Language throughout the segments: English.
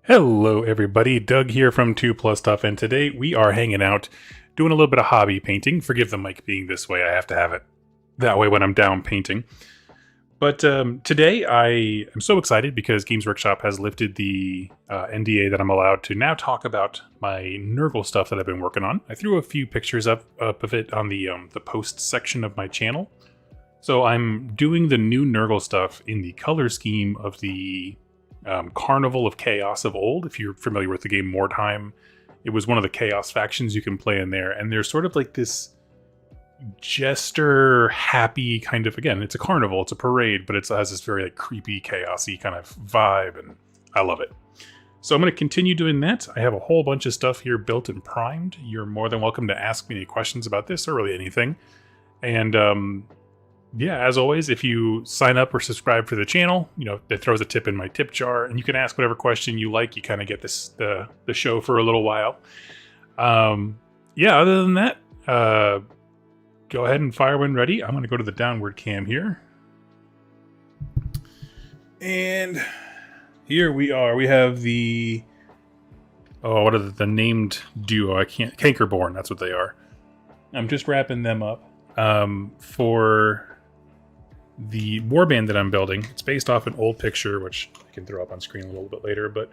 Hello everybody, Doug here from 2 Plus Stuff, and today we are hanging out doing a little bit of hobby painting. Forgive the mic being this way, I have to have it that way when I'm down painting. But today I am so excited because Games Workshop has lifted the NDA that I'm allowed to now talk about my Nurgle stuff that I've been working on. I threw a few pictures up of it on the post section of my channel. So I'm doing the new Nurgle stuff in the color scheme of the Carnival of Chaos of old. If you're familiar with the game Mordheim, it was one of the Chaos factions you can play in there, and there's sort of like this jester, happy kind of, again, it's a carnival, it's a parade, but it has this very like creepy, chaosy kind of vibe, and I love it. So I'm going to continue doing that. I have a whole bunch of stuff here built and primed. You're more than welcome to ask me any questions about this or really anything. And yeah, as always, if you sign up or subscribe for the channel, you know, it throws a tip in my tip jar, and you can ask whatever question you like. You kind of get the show for a little while. Yeah, other than that, go ahead and fire when ready. I'm going to go to the downward cam here. And here we are. We have the... Oh, what are the named duo? I can't... Cankerborn, that's what they are. I'm just wrapping them up for the warband that I'm building. It's based off an old picture, which I can throw up on screen a little bit later, but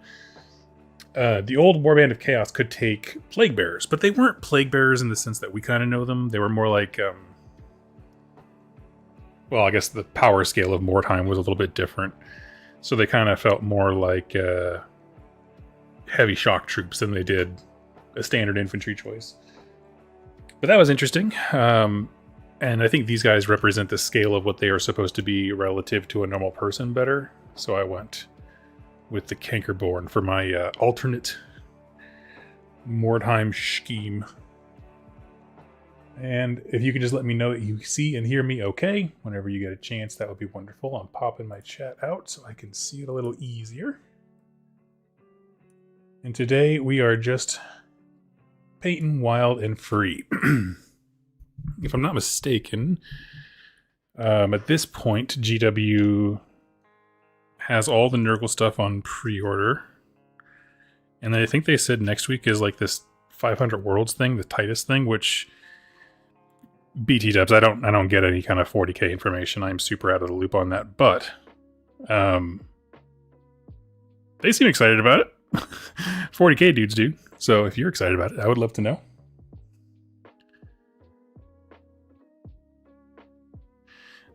the old warband of chaos could take plague bearers, but they weren't plague bearers in the sense that we kind of know them. They were more like, well, I guess the power scale of Mordheim was a little bit different. So they kind of felt more like heavy shock troops than they did a standard infantry choice. But that was interesting. And I think these guys represent the scale of what they are supposed to be relative to a normal person better. So I went with the Cankerborn for my alternate Mordheim scheme. And if you can just let me know that you see and hear me okay, whenever you get a chance, that would be wonderful. I'm popping my chat out so I can see it a little easier. And today we are just painting wild and free. If I'm not mistaken, at this point, GW has all the Nurgle stuff on pre-order. And I think they said next week is like this 500 Worlds thing, the Titus thing, which BT dubs, I don't get any kind of 40k information. I'm super out of the loop on that, but they seem excited about it. 40k dudes do. So if you're excited about it, I would love to know.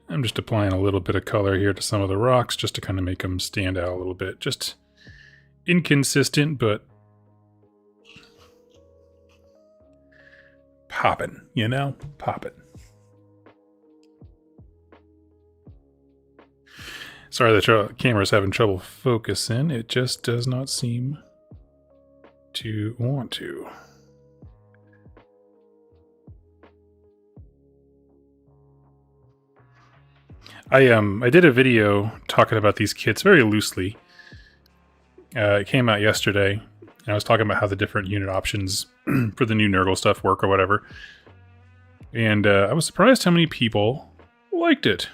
I'm just applying a little bit of color here to some of the rocks just to kind of make them stand out a little bit. Just inconsistent, but popping, you know? Popping. Sorry, the camera's having trouble focusing. It just does not seem to want to. I did a video talking about these kits very loosely. It came out yesterday, and I was talking about how the different unit options for the new Nurgle stuff work or whatever. And I was surprised how many people liked it.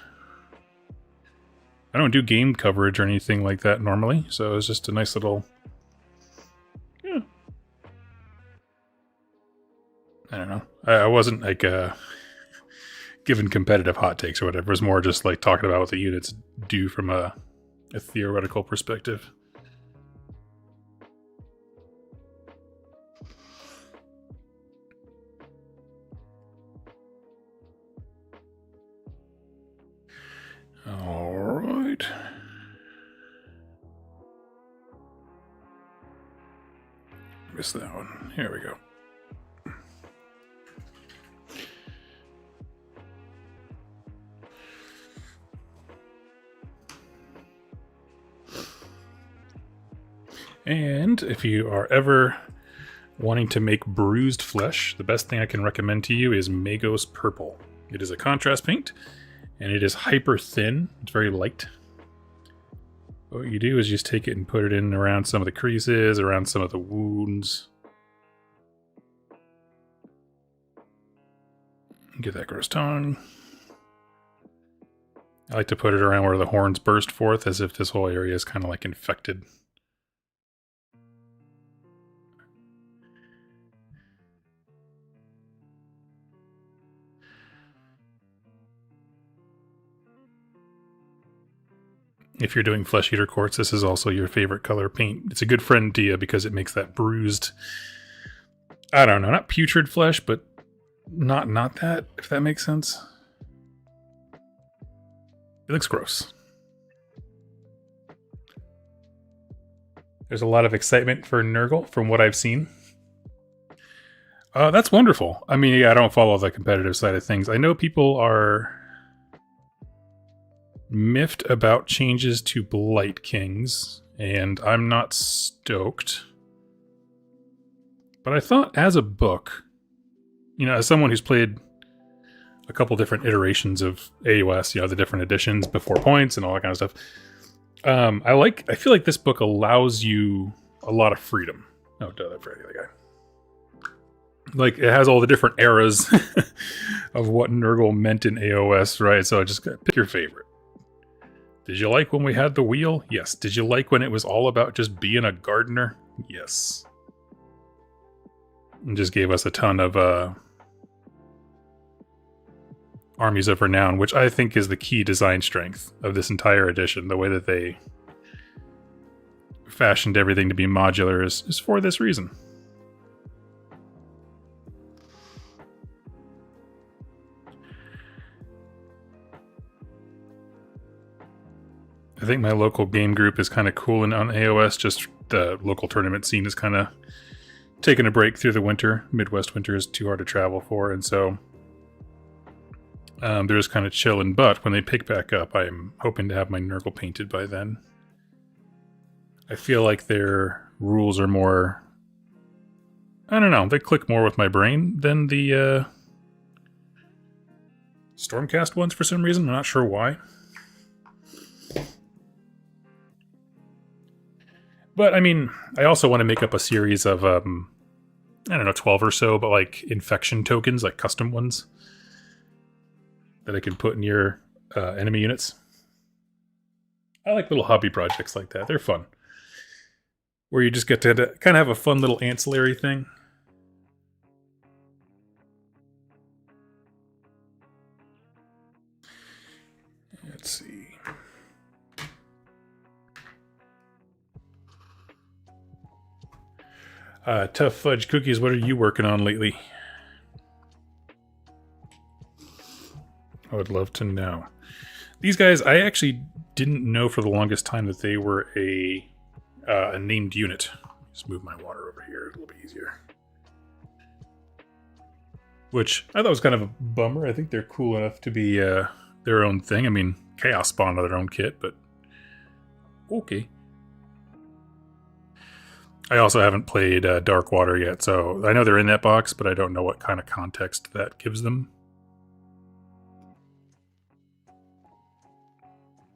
I don't do game coverage or anything like that normally, so it was just a nice little... Yeah. I don't know. I wasn't like... given competitive hot takes or whatever. It was more just like talking about what the units do from a theoretical perspective. All right. Missed that one. Here we go. And if you are ever wanting to make bruised flesh, the best thing I can recommend to you is Magos Purple. It is a contrast paint, and it is hyper thin. It's very light. What you do is just take it and put it in around some of the creases, around some of the wounds. Get that gross tongue. I like to put it around where the horns burst forth, as if this whole area is kind of like infected. If you're doing Flesh Eater Quartz, this is also your favorite color paint. It's a good friend to you because it makes that bruised, I don't know, not putrid flesh, but not that, if that makes sense. It looks gross. There's a lot of excitement for Nurgle from what I've seen. That's wonderful. I mean, yeah, I don't follow the competitive side of things. I know people are miffed about changes to Blight Kings, and I'm not stoked. But I thought as a book, you know, as someone who's played a couple different iterations of AOS, you know, the different editions before points and all that kind of stuff, I feel like this book allows you a lot of freedom. Oh, duh, that's right, the guy. Like, it has all the different eras of what Nurgle meant in AOS, right? So just pick your favorite. Did you like when we had the wheel? Yes. Did you like when it was all about just being a gardener? Yes. And just gave us a ton of armies of renown, which I think is the key design strength of this entire edition. The way that they fashioned everything to be modular is for this reason. I think my local game group is kind of cooling on AOS. Just the local tournament scene is kind of taking a break through the winter. Midwest winter is too hard to travel for, and so they're just kind of chilling. But when they pick back up, I'm hoping to have my Nurgle painted by then. I feel like their rules are more, I don't know, they click more with my brain than the Stormcast ones for some reason. I'm not sure why. But, I mean, I also want to make up a series of, I don't know, 12 or so, but like infection tokens, like custom ones that I can put in your enemy units. I like little hobby projects like that. They're fun. Where you just get to kind of have a fun little ancillary thing. Let's see. Tough Fudge Cookies, what are you working on lately? I would love to know. These guys, I actually didn't know for the longest time that they were a named unit. Just move my water over here a little bit easier. Which I thought was kind of a bummer. I think they're cool enough to be their own thing. I mean, Chaos spawned their own kit, but okay. I also haven't played Dark Water yet, so I know they're in that box, but I don't know what kind of context that gives them.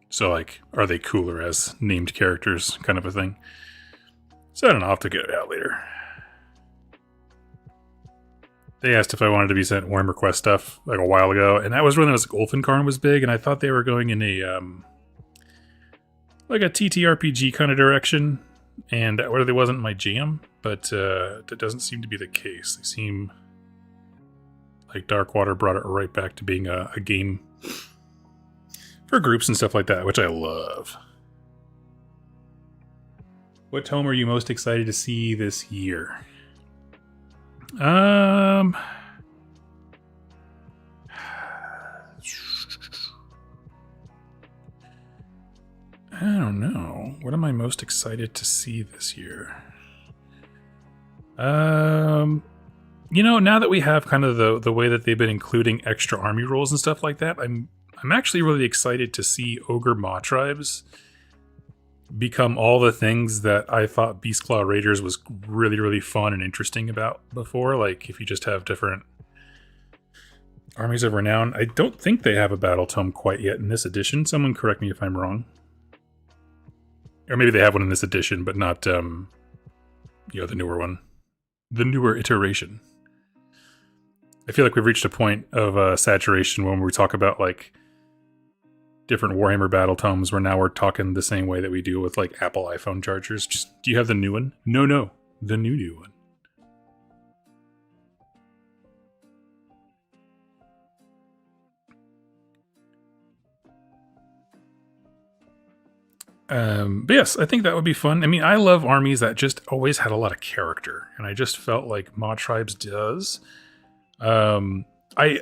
So, like, are they cooler as named characters, kind of a thing? So I don't know, I'll have to get it out later. They asked if I wanted to be sent Warhammer Quest stuff, like, a while ago, and that was when Ulfenkarn was big, and I thought they were going in a, like a TTRPG kind of direction. And that really wasn't my jam, but that doesn't seem to be the case. They seem like Darkwater brought it right back to being a game for groups and stuff like that, which I love. What tome are you most excited to see this year? I don't know. What am I most excited to see this year? You know, now that we have kind of the way that they've been including extra army rules and stuff like that, I'm actually really excited to see Ogre Maw tribes become all the things that I thought Beastclaw Raiders was really, really fun and interesting about before. Like, if you just have different armies of renown. I don't think they have a battle tome quite yet in this edition. Someone correct me if I'm wrong. Or maybe they have one in this edition, but not, you know, the newer one. The newer iteration. I feel like we've reached a point of saturation when we talk about, like, different Warhammer battle tomes where now we're talking the same way that we do with, like, Apple iPhone chargers. Just, do you have the new one? No. The new one. But yes, I think that would be fun. I mean, I love armies that just always had a lot of character, and I just felt like Mod Tribes does. I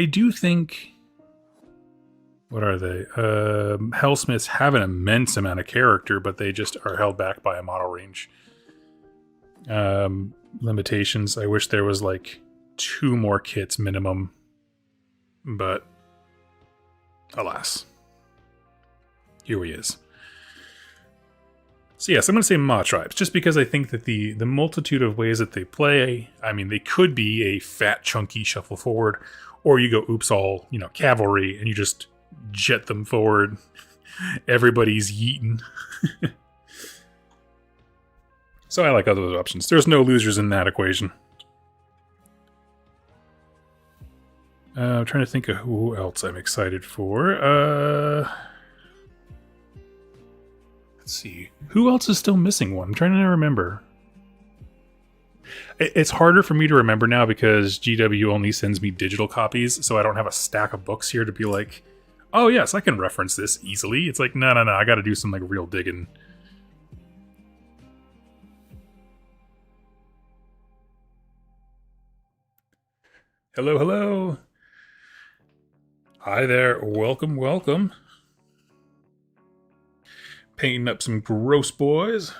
do think, what are they? Hellsmiths have an immense amount of character, but they just are held back by a model range limitations. I wish there was like 2 more kits minimum, but alas, here he is. So yes, I'm going to say Maw Tribes, just because I think that the multitude of ways that they play, I mean, they could be a fat, chunky shuffle forward, or you go oops all, cavalry, and you just jet them forward. Everybody's yeeting. So I like other options. There's no losers in that equation. I'm trying to think of who else I'm excited for. Let's see. Who else is still missing one? I'm trying to remember. It's harder for me to remember now because GW only sends me digital copies, so I don't have a stack of books here to be like, oh yes, I can reference this easily. It's like, no, I gotta do some like real digging. Hello. Hi there, welcome. Painting up some gross boys.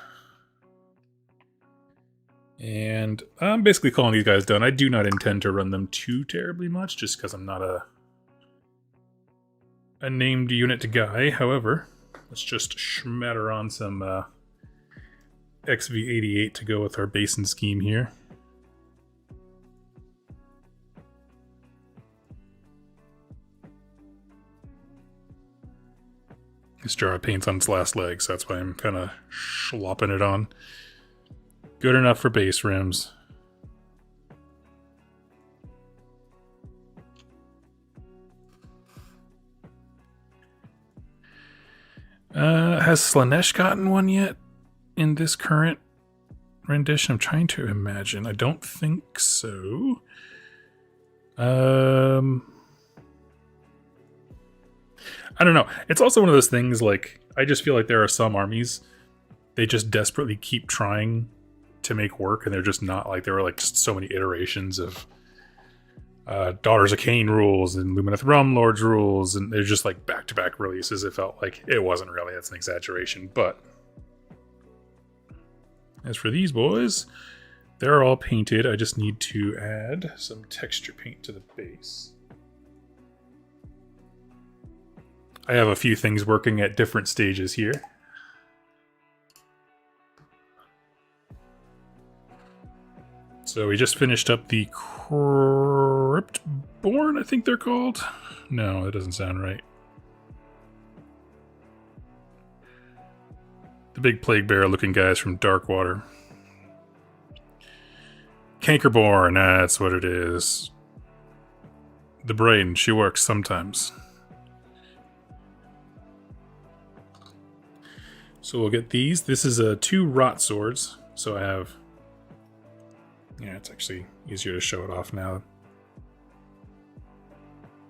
And I'm basically calling these guys done. I do not intend to run them too terribly much, just because I'm not a named unit guy. However, let's just schmatter on some XV88 to go with our basin scheme here. This jar of paint's on its last leg, so that's why I'm kind of slopping it on. Good enough for base rims. Has Slanesh gotten one yet in this current rendition? I'm trying to imagine. I don't think so. I don't know. It's also one of those things, like, I just feel like there are some armies, they just desperately keep trying to make work, and they're just not, like, there were like just so many iterations of Daughters of Cain rules and Lumineth Realm Lords rules, and they're just like back-to-back releases. It felt like it wasn't really, that's an exaggeration, but as for these boys, they're all painted. I just need to add some texture paint to the base. I have a few things working at different stages here. So we just finished up the Cryptborn, I think they're called. No, that doesn't sound right. The big plague bear looking guys from Darkwater. Cankerborn, that's what it is. The brain, she works sometimes. So we'll get these. This is 2 rot swords. So I have... Yeah, it's actually easier to show it off now.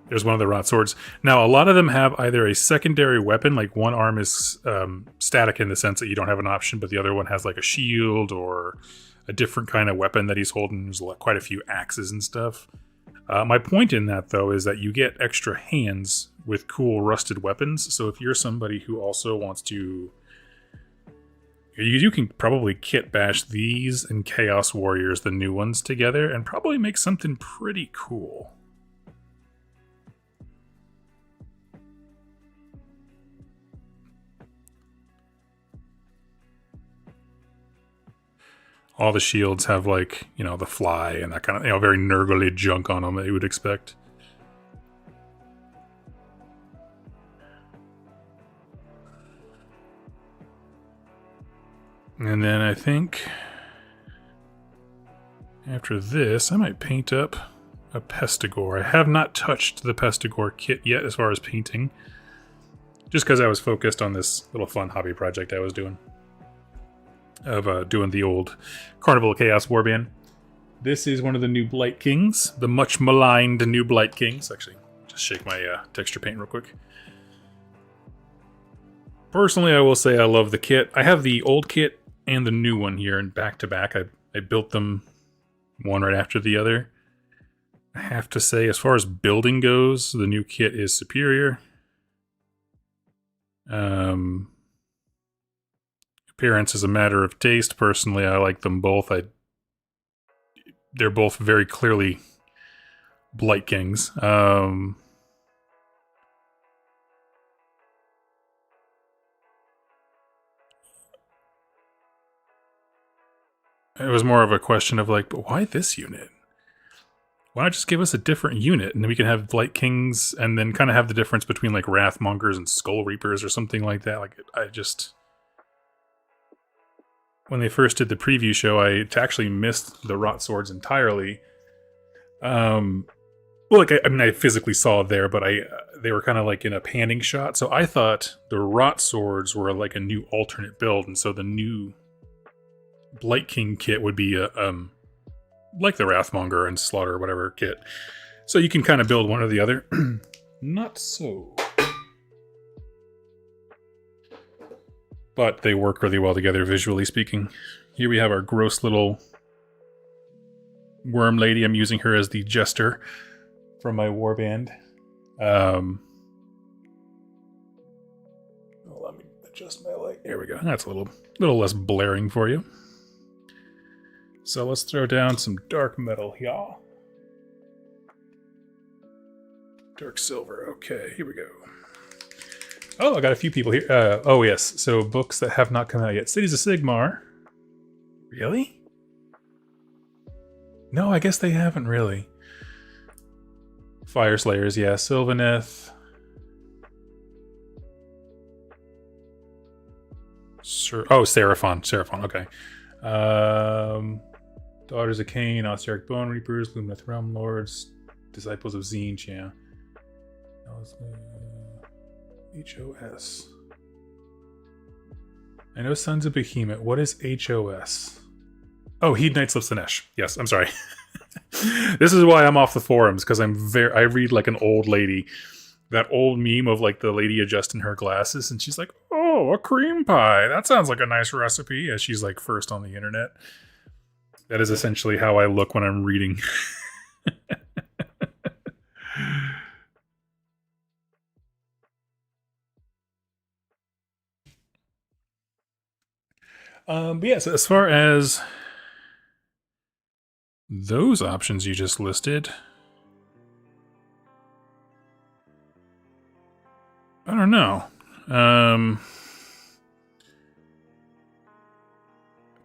There's one of the rot swords. Now, a lot of them have either a secondary weapon, like one arm is static in the sense that you don't have an option, but the other one has like a shield or a different kind of weapon that he's holding. There's quite a few axes and stuff. My point in that, though, is that you get extra hands with cool rusted weapons. So if you're somebody who also wants to... You can probably kit bash these and Chaos Warriors, the new ones, together and probably make something pretty cool. All the shields have, like, the fly and that kind of, very Nurgle junk on them that you would expect. And then I think after this, I might paint up a Pestigore. I have not touched the Pestigore kit yet as far as painting, just because I was focused on this little fun hobby project I was doing of doing the old Carnival of Chaos Warband. This is one of the new Blight Kings, the much maligned new Blight Kings. Actually, just shake my texture paint real quick. Personally, I will say I love the kit. I have the old kit and the new one here, and back to back. I built them one right after the other. I have to say, as far as building goes, the new kit is superior. Appearance is a matter of taste. Personally, I like them both. They're both very clearly Blight Kings. It was more of a question of like, but why this unit? Why not just give us a different unit and then we can have Blight Kings and then kind of have the difference between like Wrathmongers and Skull Reapers or something like that. Like, I just... When they first did the preview show, I actually missed the Rot Swords entirely. Well, like, I mean, I physically saw it there, but they were kind of like in a panning shot. So I thought the Rot Swords were like a new alternate build. And so the new Blight King kit would be like the Wrathmonger and Slaughter or whatever kit. So you can kind of build one or the other. Not so. But they work really well together, visually speaking. Here we have our gross little worm lady. I'm using her as the jester from my warband. Let me adjust my light. There we go. That's a little less blaring for you. So let's throw down some dark metal here. Dark silver. Okay, here we go. Oh, I got a few people here. Oh, yes. So books that have not come out yet. Cities of Sigmar. Really? No, I guess they haven't really. Fire Slayers, yeah. Sylvaneth. Seraphon. Seraphon, okay. Daughters of Cain, Ossiarch Bone Reapers, Lumineth Realm Lords, Disciples of Tzeentch, yeah. HOS. I know Sons of Behemoth. What is HOS? Oh, Hedonite Slipstanesh. Yes, I'm sorry. This is why I'm off the forums, because I read like an old lady. That old meme of like the lady adjusting her glasses, and she's like, oh, a cream pie. That sounds like a nice recipe, as she's like first on the internet. That is essentially how I look when I'm reading. But yes, as far as those options you just listed, I don't know.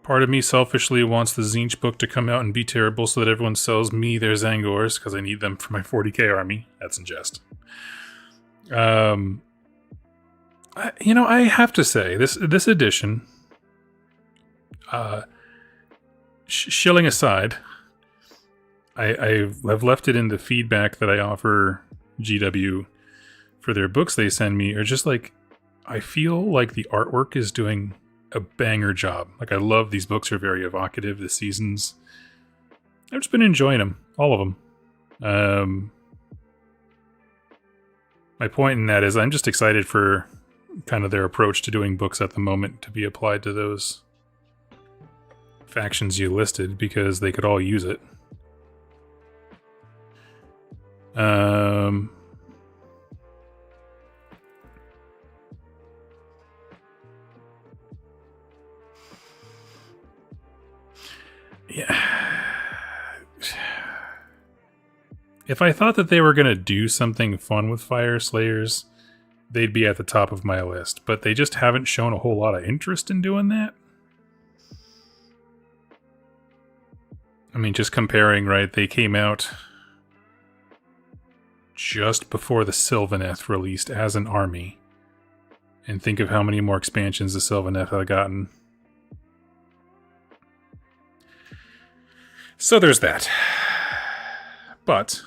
Part of me selfishly wants the Tzeentch book to come out and be terrible so that everyone sells me their Zangors, because I need them for my 40k army. That's in jest. I have to say, this edition... shilling aside, I have left it in the feedback that I offer GW for their books they send me, are just like, I feel like the artwork is doing a banger job. Like, I love these books, are very evocative. The seasons, I've just been enjoying them, all of them. My point in that is I'm just excited for kind of their approach to doing books at the moment to be applied to those factions you listed, because they could all use it. Yeah. If I thought that they were going to do something fun with Fire Slayers, they'd be at the top of my list, but they just haven't shown a whole lot of interest in doing that. I mean, just comparing, right? They came out just before the Sylvaneth released as an army. And think of how many more expansions the Sylvaneth have gotten. So there's that. But...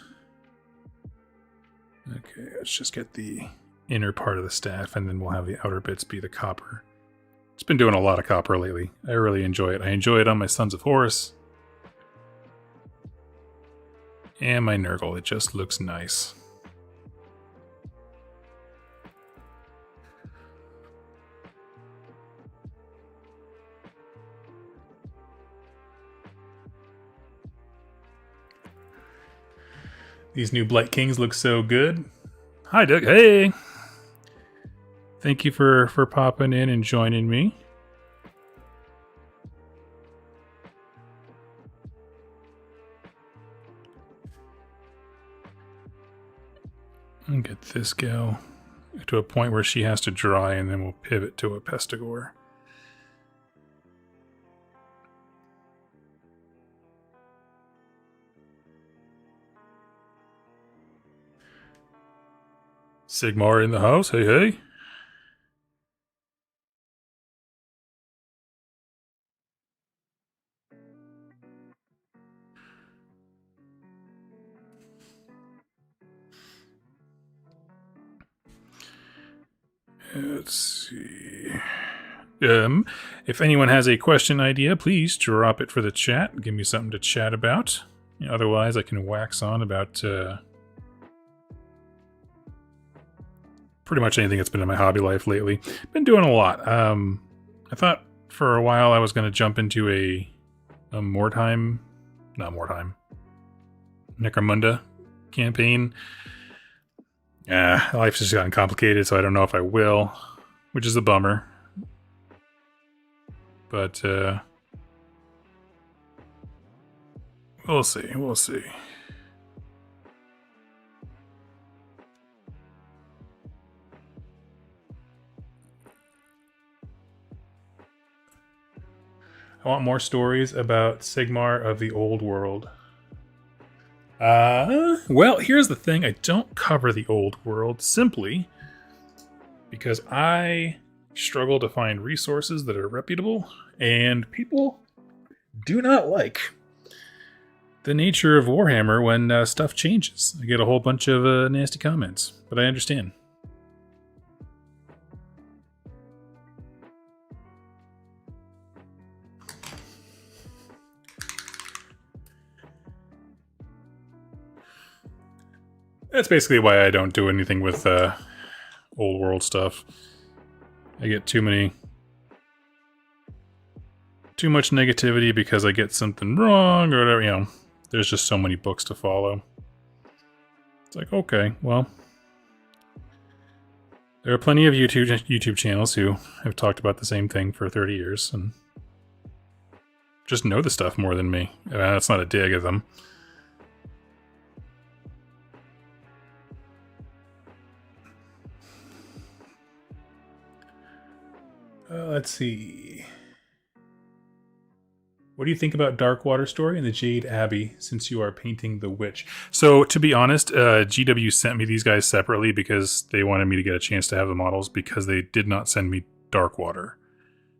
okay, let's just get the inner part of the staff, and then we'll have the outer bits be the copper. It's been doing a lot of copper lately. I really enjoy it. I enjoy it on my Sons of Horus. And my Nurgle, it just looks nice. These new Blight Kings look so good. Hi, Doug. Hey! Thank you for popping in and joining me. And get this gal to a point where she has to dry, and then we'll pivot to a Pestigore. Sigmar in the house. Hey, hey. Let's see. If anyone has a question idea, please drop it for the chat. Give me something to chat about. Otherwise, I can wax on about pretty much anything that's been in my hobby life lately. Been doing a lot. I thought for a while I was going to jump into a Necromunda campaign. Life's just gotten complicated, so I don't know if I will, which is a bummer. But we'll see. We'll see. I want more stories about Sigmar of the Old World. Well, here's the thing. I don't cover the Old World simply because I struggle to find resources that are reputable, and people do not like the nature of Warhammer when stuff changes. I get a whole bunch of nasty comments, but I understand. That's basically why I don't do anything with old world stuff. I get too much negativity because I get something wrong or whatever, There's just so many books to follow. It's like, okay, well, there are plenty of YouTube channels who have talked about the same thing for 30 years and just know the stuff more than me. That's not a dig at them. Let's see. What do you think about Darkwater Story and the Jade Abbey since you are painting the witch? So, to be honest, GW sent me these guys separately because they wanted me to get a chance to have the models because they did not send me Darkwater.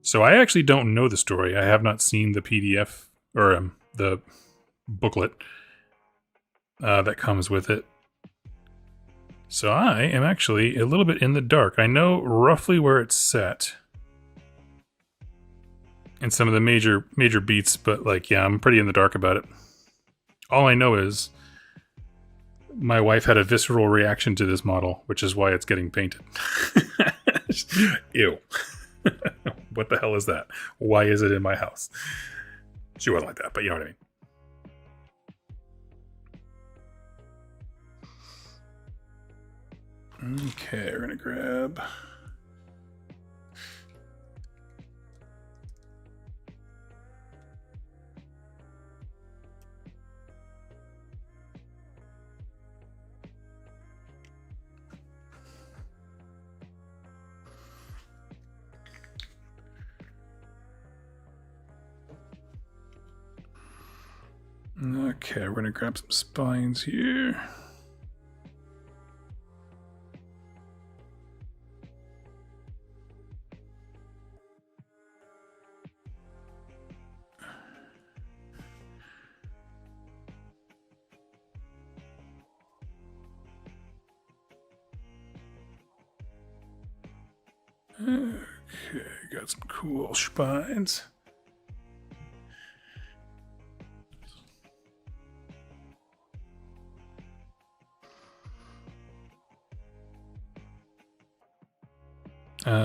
So I actually don't know the story. I have not seen the PDF or the booklet that comes with it. So I am actually a little bit in the dark. I know roughly where it's set. And some of the major beats, but I'm pretty in the dark about it. All I know is my wife had a visceral reaction to this model, which is why it's getting painted. Ew. What the hell is that? Why is it in my house? She wasn't like that, but you know what I mean. Okay, we're gonna grab... Okay, we're gonna grab some spines here. Okay, got some cool spines.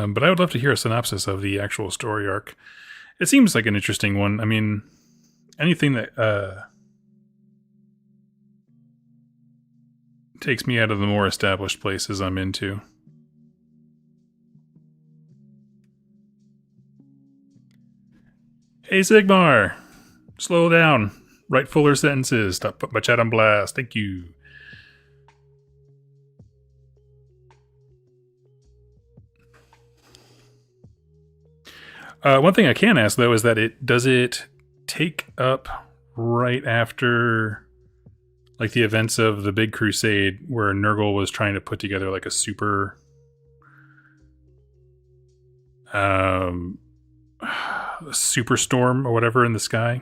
But I would love to hear a synopsis of the actual story arc. It seems like an interesting one. I mean, anything that takes me out of the more established places I'm into. Hey Sigmar! Slow down. Write fuller sentences. Stop putting my chat on blast. Thank you. One thing I can ask though is that does it take up right after like the events of the big crusade where Nurgle was trying to put together like a super superstorm or whatever in the sky?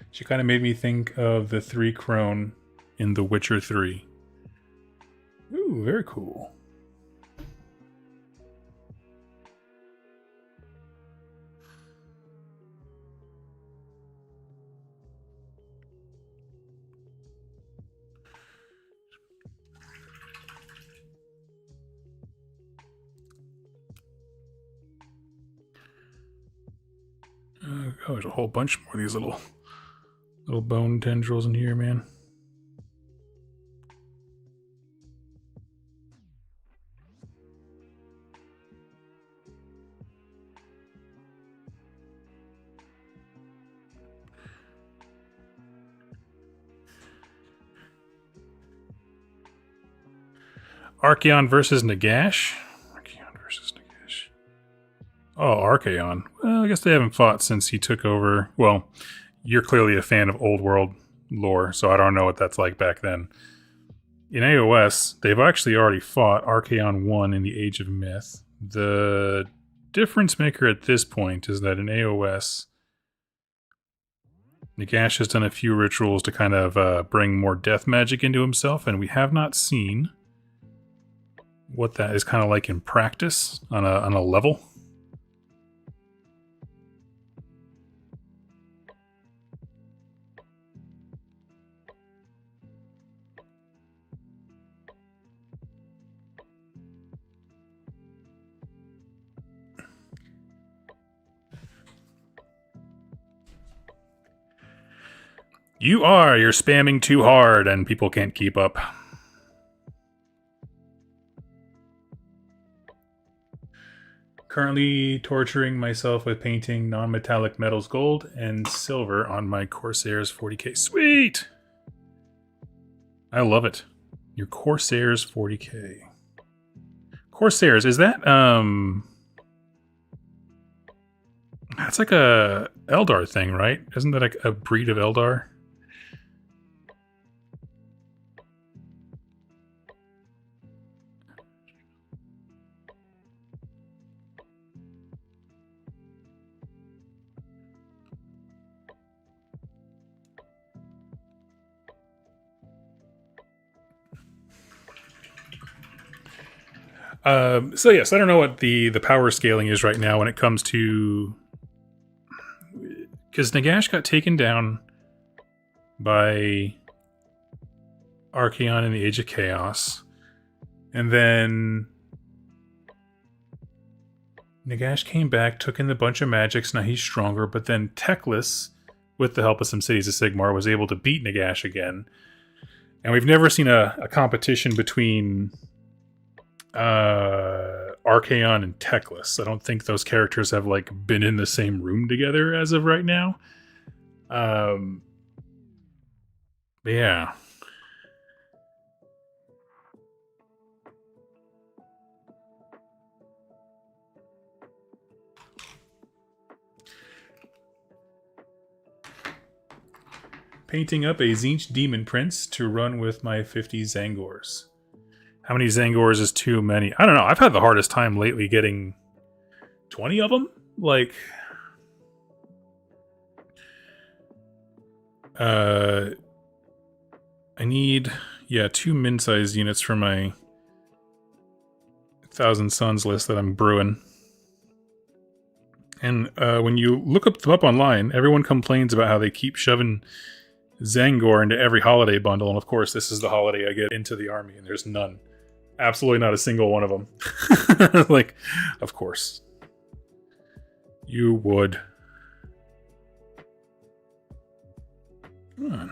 She kind of made me think of the 3 crone in The Witcher 3. Ooh, very cool. Oh, there's a whole bunch more of these little bone tendrils in here, man. Archaon versus Nagash? Archaon versus Nagash. Oh, Archaon. Well, I guess they haven't fought since he took over. Well, you're clearly a fan of old world lore, so I don't know what that's like back then. In AOS, they've actually already fought. Archaon won in the Age of Myth. The difference maker at this point is that in AOS, Nagash has done a few rituals to kind of bring more death magic into himself, and we have not seen what that is kind of like in practice on a level. You're spamming too hard and people can't keep up. Currently torturing myself with painting non-metallic metals gold and silver on my Corsairs 40k. Sweet! I love it. Your Corsairs 40k. Corsairs, is that, that's like a Eldar thing, right? Isn't that like a breed of Eldar? So yes, I don't know what the power scaling is right now when it comes to, because Nagash got taken down by Archaon in the Age of Chaos, and then Nagash came back, took in a bunch of magics. Now he's stronger, but then Teclis, with the help of some cities of Sigmar, was able to beat Nagash again. And we've never seen a competition between Archaon and Teclis. I don't think those characters have like been in the same room together as of right now. Yeah. Painting up a Tzeentch Demon Prince to run with my 50 Zangors. How many Zangors is too many? I don't know. I've had the hardest time lately getting 20 of them. Like, I need, 2 min-sized units for my 1,000 Suns list that I'm brewing. And when you look them up online, everyone complains about how they keep shoving Zangor into every holiday bundle. And of course, this is the holiday I get into the army, and there's none. Absolutely not a single one of them. Like, of course. You would. Hmm.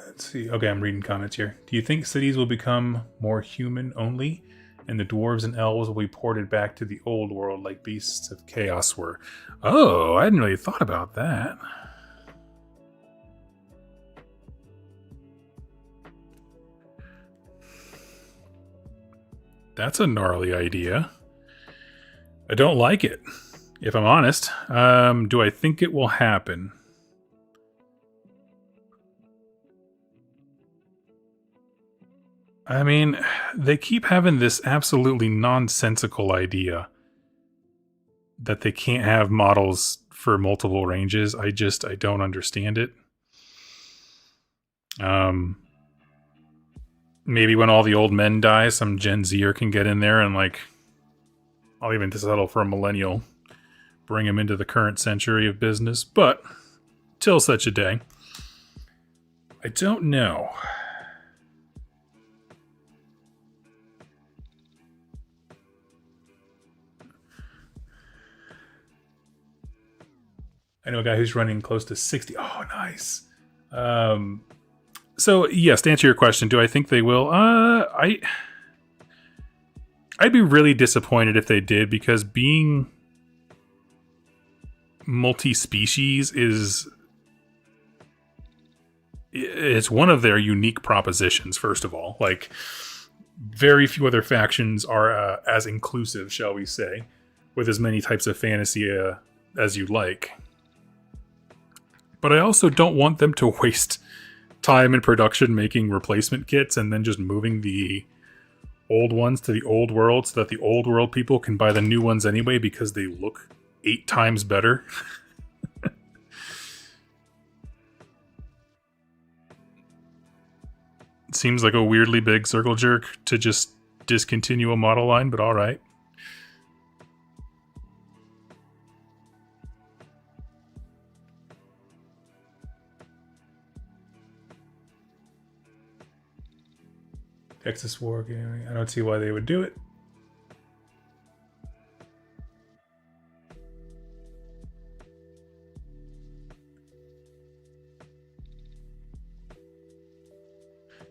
Let's see. Okay, I'm reading comments here. Do you think cities will become more human only, and the dwarves and elves will be ported back to the old world like Beasts of Chaos were? Oh, I hadn't really thought about that. That's a gnarly idea. I don't like it, if I'm honest. Do I think it will happen? I mean, they keep having this absolutely nonsensical idea that they can't have models for multiple ranges. I don't understand it. Maybe when all the old men die, some Gen Zer can get in there and, like, I'll even settle for a millennial, bring him into the current century of business. But till such a day, I don't know. I know a guy who's running close to 60. Oh, nice. So, yes, to answer your question, do I think they will? I'd be really disappointed if they did, because being multi-species it's one of their unique propositions, first of all. Like, very few other factions are as inclusive, shall we say, with as many types of fantasy as you like. But I also don't want them to waste time in production making replacement kits and then just moving the old ones to the old world so that the old world people can buy the new ones anyway because they look 8 times better. It seems like a weirdly big circle jerk to just discontinue a model line, but alright. Texas Wargaming. I don't see why they would do it.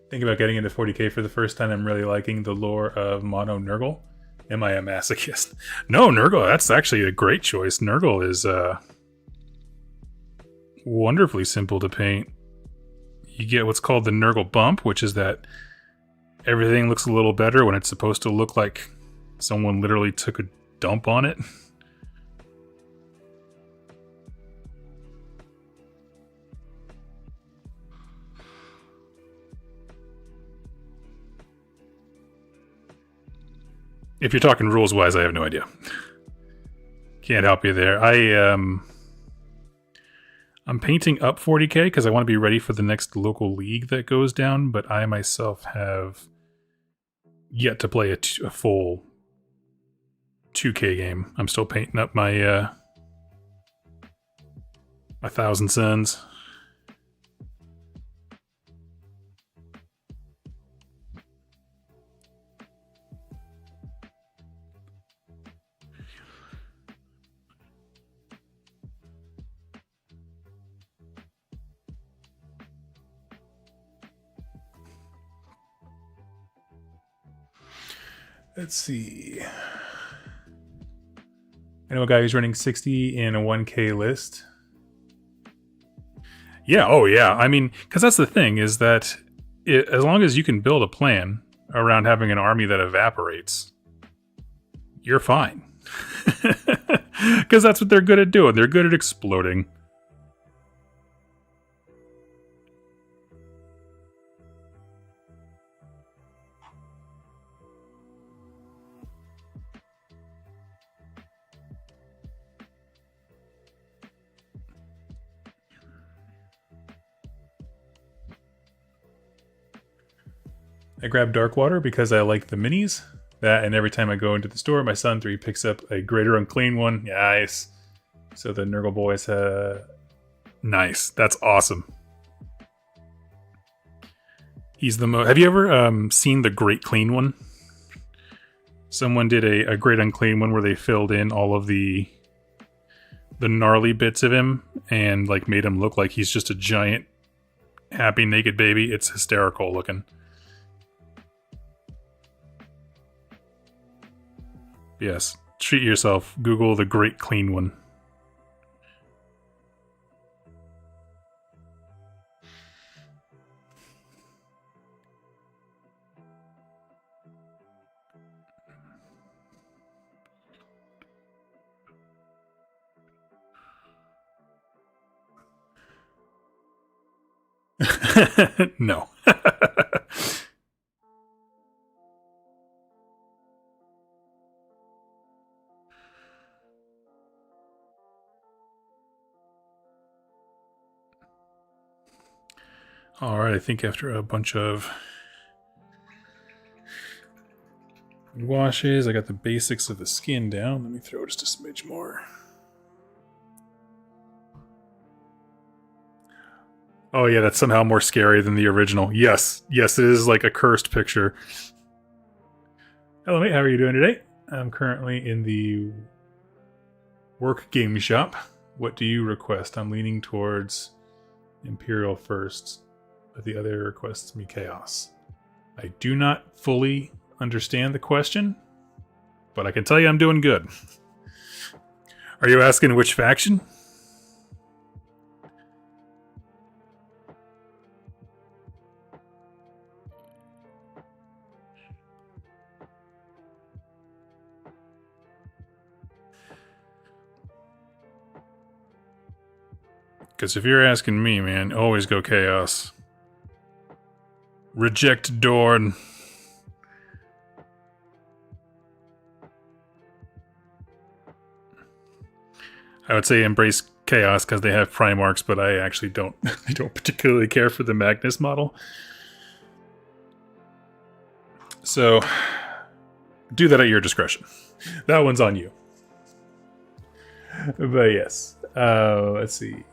Think about getting into 40k for the first time. I'm really liking the lore of Mono Nurgle. Am I a masochist? No, Nurgle, that's actually a great choice. Nurgle is wonderfully simple to paint. You get what's called the Nurgle bump, which is that everything looks a little better when it's supposed to look like someone literally took a dump on it. If you're talking rules-wise, I have no idea. Can't help you there. I'm painting up 40k because I want to be ready for the next local league that goes down, but I myself have yet to play a full 2k game. I'm still painting up my my Thousand Suns. Let's see. I know a guy who's running 60 in a 1k list. Yeah, oh yeah. I mean, because that's the thing, is that as long as you can build a plan around having an army that evaporates, you're fine. Because that's what they're good at doing. They're good at exploding. I grabbed Darkwater because I like the minis. That, and every time I go into the store, my son 3 picks up a greater unclean one. Nice. So the Nurgle boys, nice. That's awesome. He's the most. Have you ever seen the Great Clean one? Someone did a Great Unclean one where they filled in all of the gnarly bits of him and like made him look like he's just a giant happy naked baby. It's hysterical looking. Yes, treat yourself. Google the Great Clean one. No. Alright, I think after a bunch of washes, I got the basics of the skin down. Let me throw just a smidge more. Oh yeah, that's somehow more scary than the original. Yes, yes, it is like a cursed picture. Hello mate, how are you doing today? I'm currently in the work game shop. What do you request? I'm leaning towards Imperial first, but the other requests me Chaos. I do not fully understand the question, but I can tell you I'm doing good. Are you asking which faction? Because if you're asking me, man, always go Chaos. Reject Dorn. I would say embrace Chaos because they have Primarchs, but I actually don't. I don't particularly care for the Magnus model. So, do that at your discretion. That one's on you. But yes, let's see.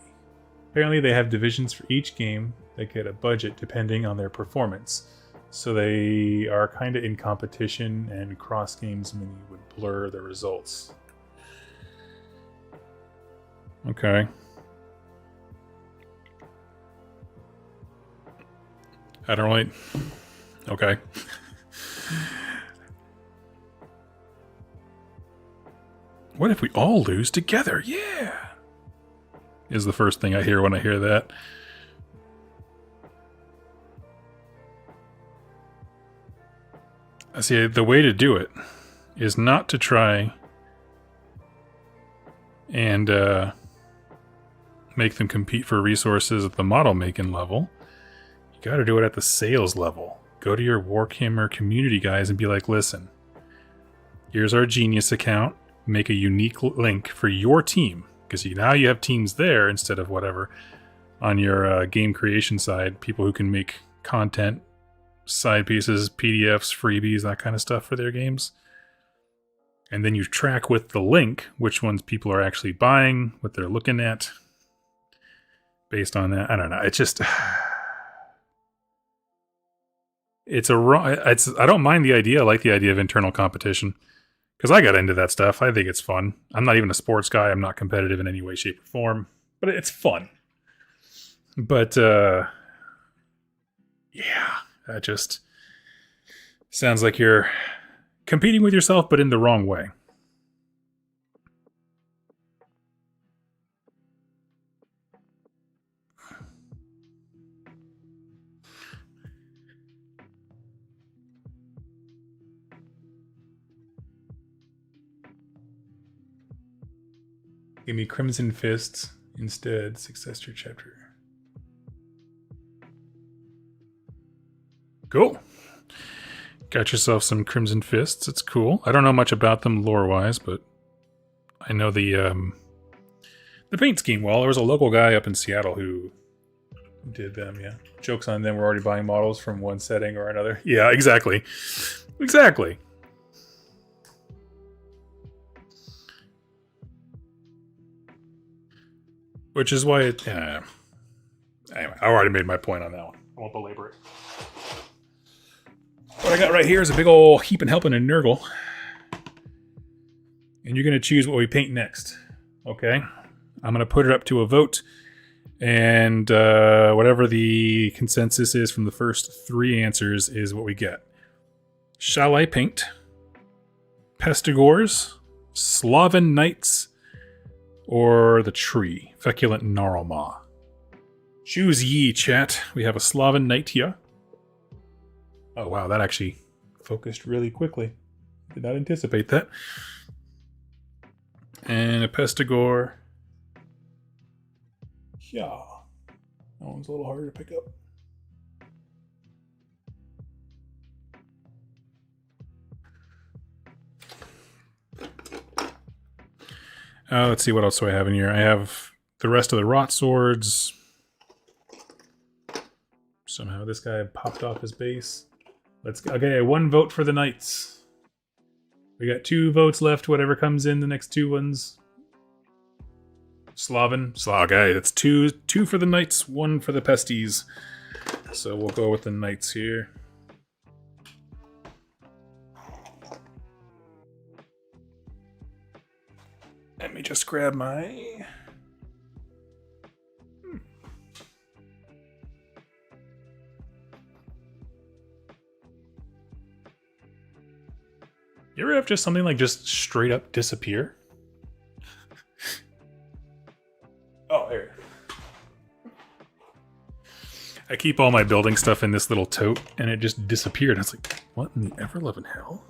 Apparently they have divisions for each game that get a budget depending on their performance. So they are kind of in competition, and cross games mini would blur the results. Okay. I don't really... Okay. What if we all lose together? Yeah! Is the first thing I hear when I hear that. See, the way to do it is not to try and make them compete for resources at the model making level. You gotta do it at the sales level. Go to your Warhammer community guys and be like, listen, here's our Genius account. Make a unique link for your team. Because now you have teams there instead of whatever on your game creation side. People who can make content, side pieces, PDFs, freebies, that kind of stuff for their games. And then you track with the link which ones people are actually buying, what they're looking at. Based on that, I don't know. It's just... It's a wrong... I don't mind the idea. I like the idea of internal competition. Because I got into that stuff. I think it's fun. I'm not even a sports guy. I'm not competitive in any way, shape, or form. But it's fun. But, yeah. That just sounds like you're competing with yourself, but in the wrong way. Give me Crimson Fists instead. Successor chapter. Cool. Got yourself some Crimson Fists. It's cool. I don't know much about them lore-wise, but I know the paint scheme well. There was a local guy up in Seattle who did them, yeah. Joke's on them. We're already buying models from one setting or another. Yeah, exactly. Exactly. Which is why it... anyway, I already made my point on that one. I won't belabor it. What I got right here is a big old heap and helping in Nurgle. And you're going to choose what we paint next. Okay? I'm going to put it up to a vote. And whatever the consensus is from the first 3 answers is what we get. Shall I paint Pestigors, Slaven Knights, or the tree, Feculent Gnarlmaw? Choose ye, chat. We have a Slaven Knight here. Oh wow, that actually focused really quickly. Did not anticipate that. And a Pestigor. Yeah. That one's a little harder to pick up. Let's see what else do I have in here. I have the rest of the Rot Swords. Somehow this guy popped off his base. Let's go. Okay, 1 vote for the Knights. We got 2 votes left, whatever comes in the next 2 ones. Slaven. Okay, that's 2 for the Knights, 1 for the Pesties. So we'll go with the Knights here. Let me just grab my... You ever have just something like just straight up disappear? Oh, here. I keep all my building stuff in this little tote, and it just disappeared. I was like, what in the ever-loving hell?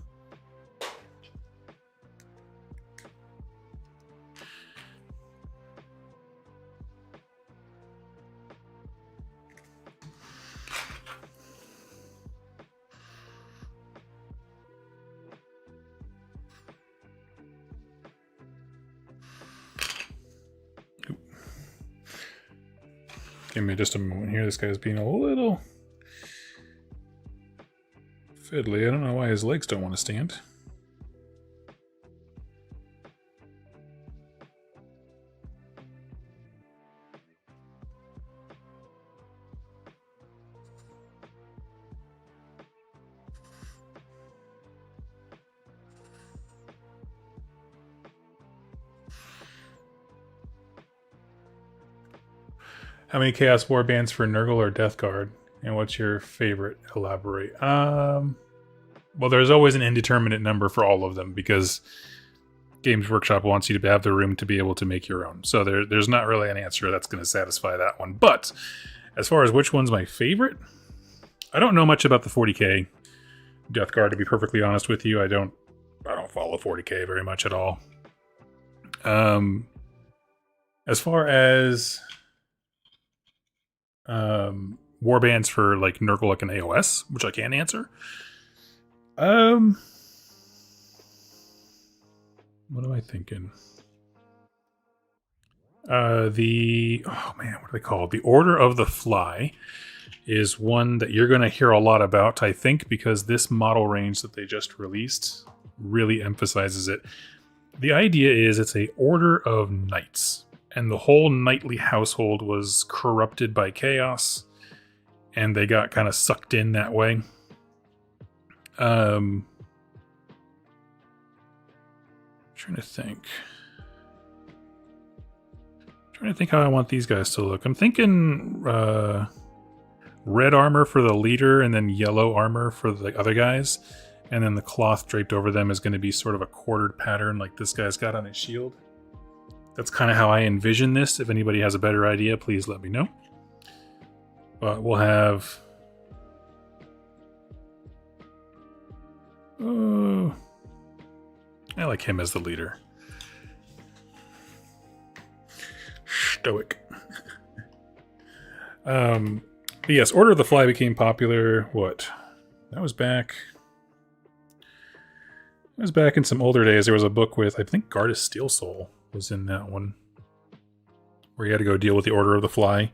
Give me just a moment here. This guy's being a little fiddly. I don't know why his legs don't want to stand. How many Chaos Warbands for Nurgle or Death Guard? And what's your favorite? Elaborate. Well, there's always an indeterminate number for all of them because Games Workshop wants you to have the room to be able to make your own. So there's not really an answer that's going to satisfy that one. But as far as which one's my favorite, I don't know much about the 40k Death Guard, to be perfectly honest with you. I don't follow 40k very much at all. As far as warbands for like Nurgle like an AOS, which I can answer. What am I thinking? Oh man, what are they called? The Order of the Fly is one that you're going to hear a lot about, I think, because this model range that they just released really emphasizes it. The idea is it's a order of knights, and the whole knightly household was corrupted by chaos, and they got kind of sucked in that way. Trying to think how I want these guys to look. I'm thinking red armor for the leader, and then yellow armor for the other guys, and then the cloth draped over them is going to be sort of a quartered pattern like this guy's got on his shield. That's kind of how I envision this. If anybody has a better idea, please let me know. But we'll have... I like him as the leader. Stoic. But yes, Order of the Fly became popular. What? That was back... It was back in some older days. There was a book with, I think, Gardas Steelsoul was in that one, where you had to go deal with the Order of the Fly.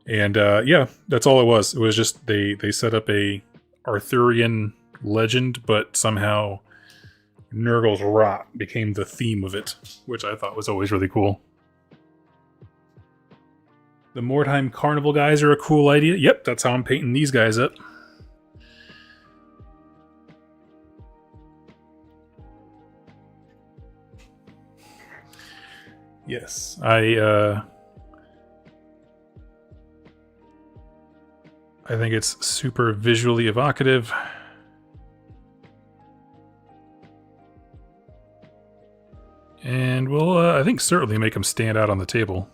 And yeah, that's all it was. It was just they set up a Arthurian legend, but somehow Nurgle's rot became the theme of it, which I thought was always really cool. The Mordheim Carnival guys are a cool idea. Yep, that's how I'm painting these guys up. Yes, I think it's super visually evocative. And will, I think, certainly make them stand out on the table.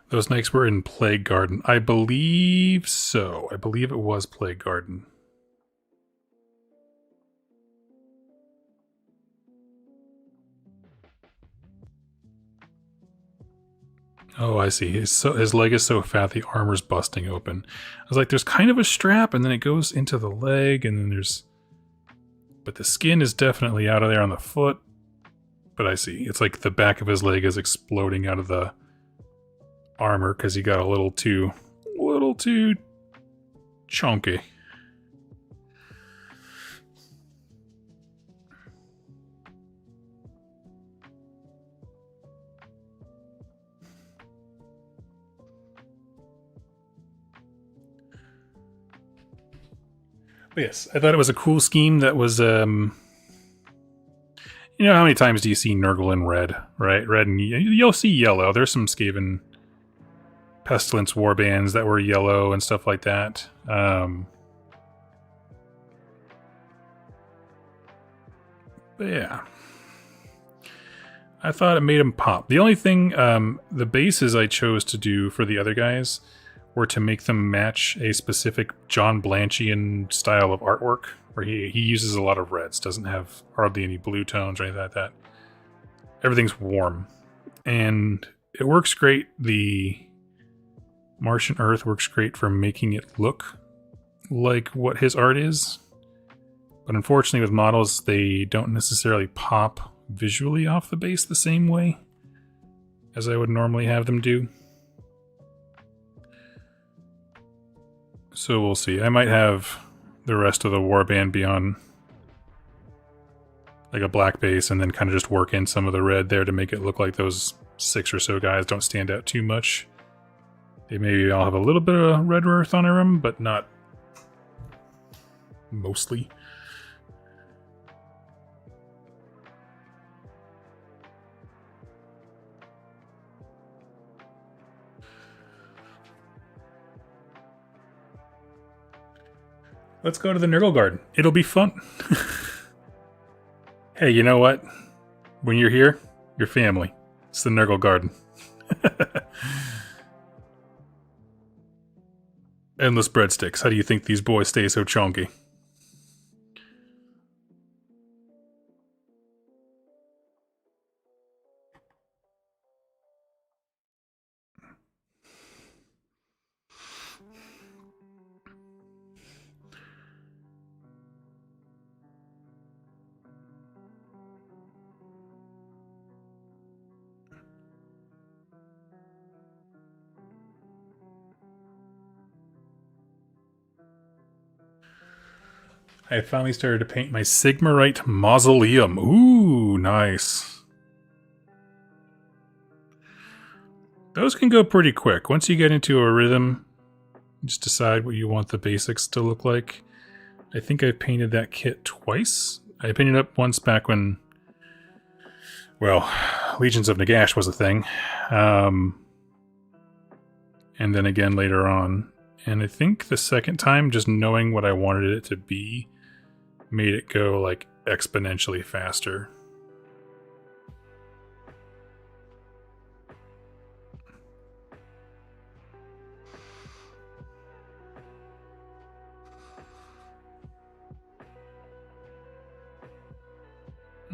Those knights were in Plague Garden. I believe so. I believe it was Plague Garden. Oh, I see. His leg is so fat the armor's busting open. I was like, there's kind of a strap, and then it goes into the leg, and then there's... But the skin is definitely out of there on the foot. But I see. It's like the back of his leg is exploding out of the armor because he got a little too chunky. But yes, I thought it was a cool scheme that was, you know, how many times do you see Nurgle in red, right? Red and you'll see yellow. There's some Skaven Pestilence warbands that were yellow and stuff like that. But yeah. I thought it made them pop. The only thing, the bases I chose to do for the other guys were to make them match a specific John Blanchian style of artwork, where he uses a lot of reds, doesn't have hardly any blue tones or anything like that. Everything's warm. And it works great. The Martian Earth works great for making it look like what his art is. But unfortunately with models, they don't necessarily pop visually off the base the same way as I would normally have them do. So we'll see. I might have the rest of the warband be on like a black base and then kind of just work in some of the red there to make it look like those 6 or so guys don't stand out too much. They maybe all have a little bit of red earth on them, but not mostly. Let's go to the Nurgle Garden. It'll be fun. Hey, you know what? When you're here, you're family. It's the Nurgle Garden. Endless breadsticks. How do you think these boys stay so chunky? I finally started to paint my Sigmarite Mausoleum. Ooh, nice. Those can go pretty quick. Once you get into a rhythm, just decide what you want the basics to look like. I think I painted that kit twice. I painted up once back when, well, Legions of Nagash was a thing. And then again later on. And I think the second time, just knowing what I wanted it to be, made it go like exponentially faster.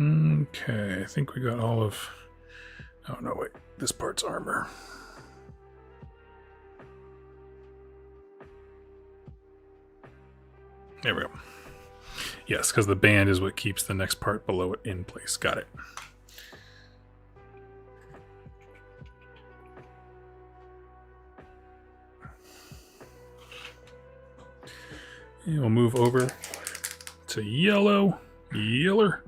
Okay, I think we got all of... Oh no, wait, this part's armor. There we go. Yes, because the band is what keeps the next part below it in place. Got it. And we'll move over to yellow. Yeller.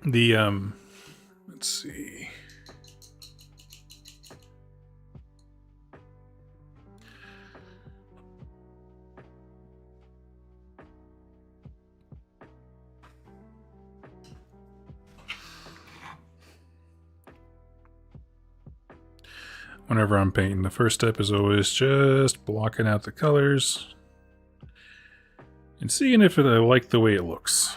The, let's see. Whenever I'm painting, the first step is always just blocking out the colors and seeing if I like the way it looks.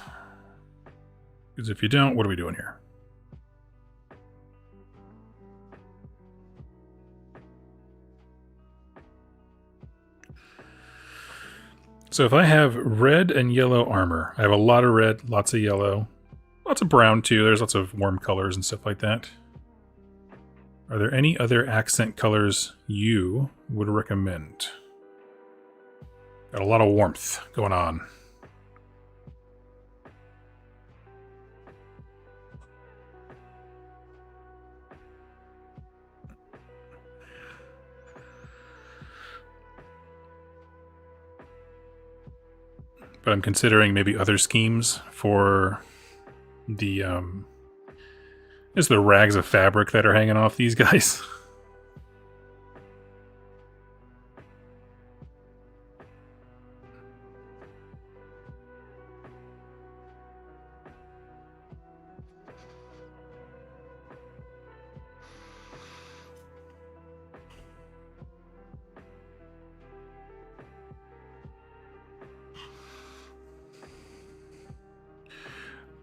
Because if you don't, what are we doing here? So if I have red and yellow armor, I have a lot of red, lots of yellow, lots of brown too. There's lots of warm colors and stuff like that. Are there any other accent colors you would recommend? Got a lot of warmth going on. But I'm considering maybe other schemes for the just the rags of fabric that are hanging off these guys.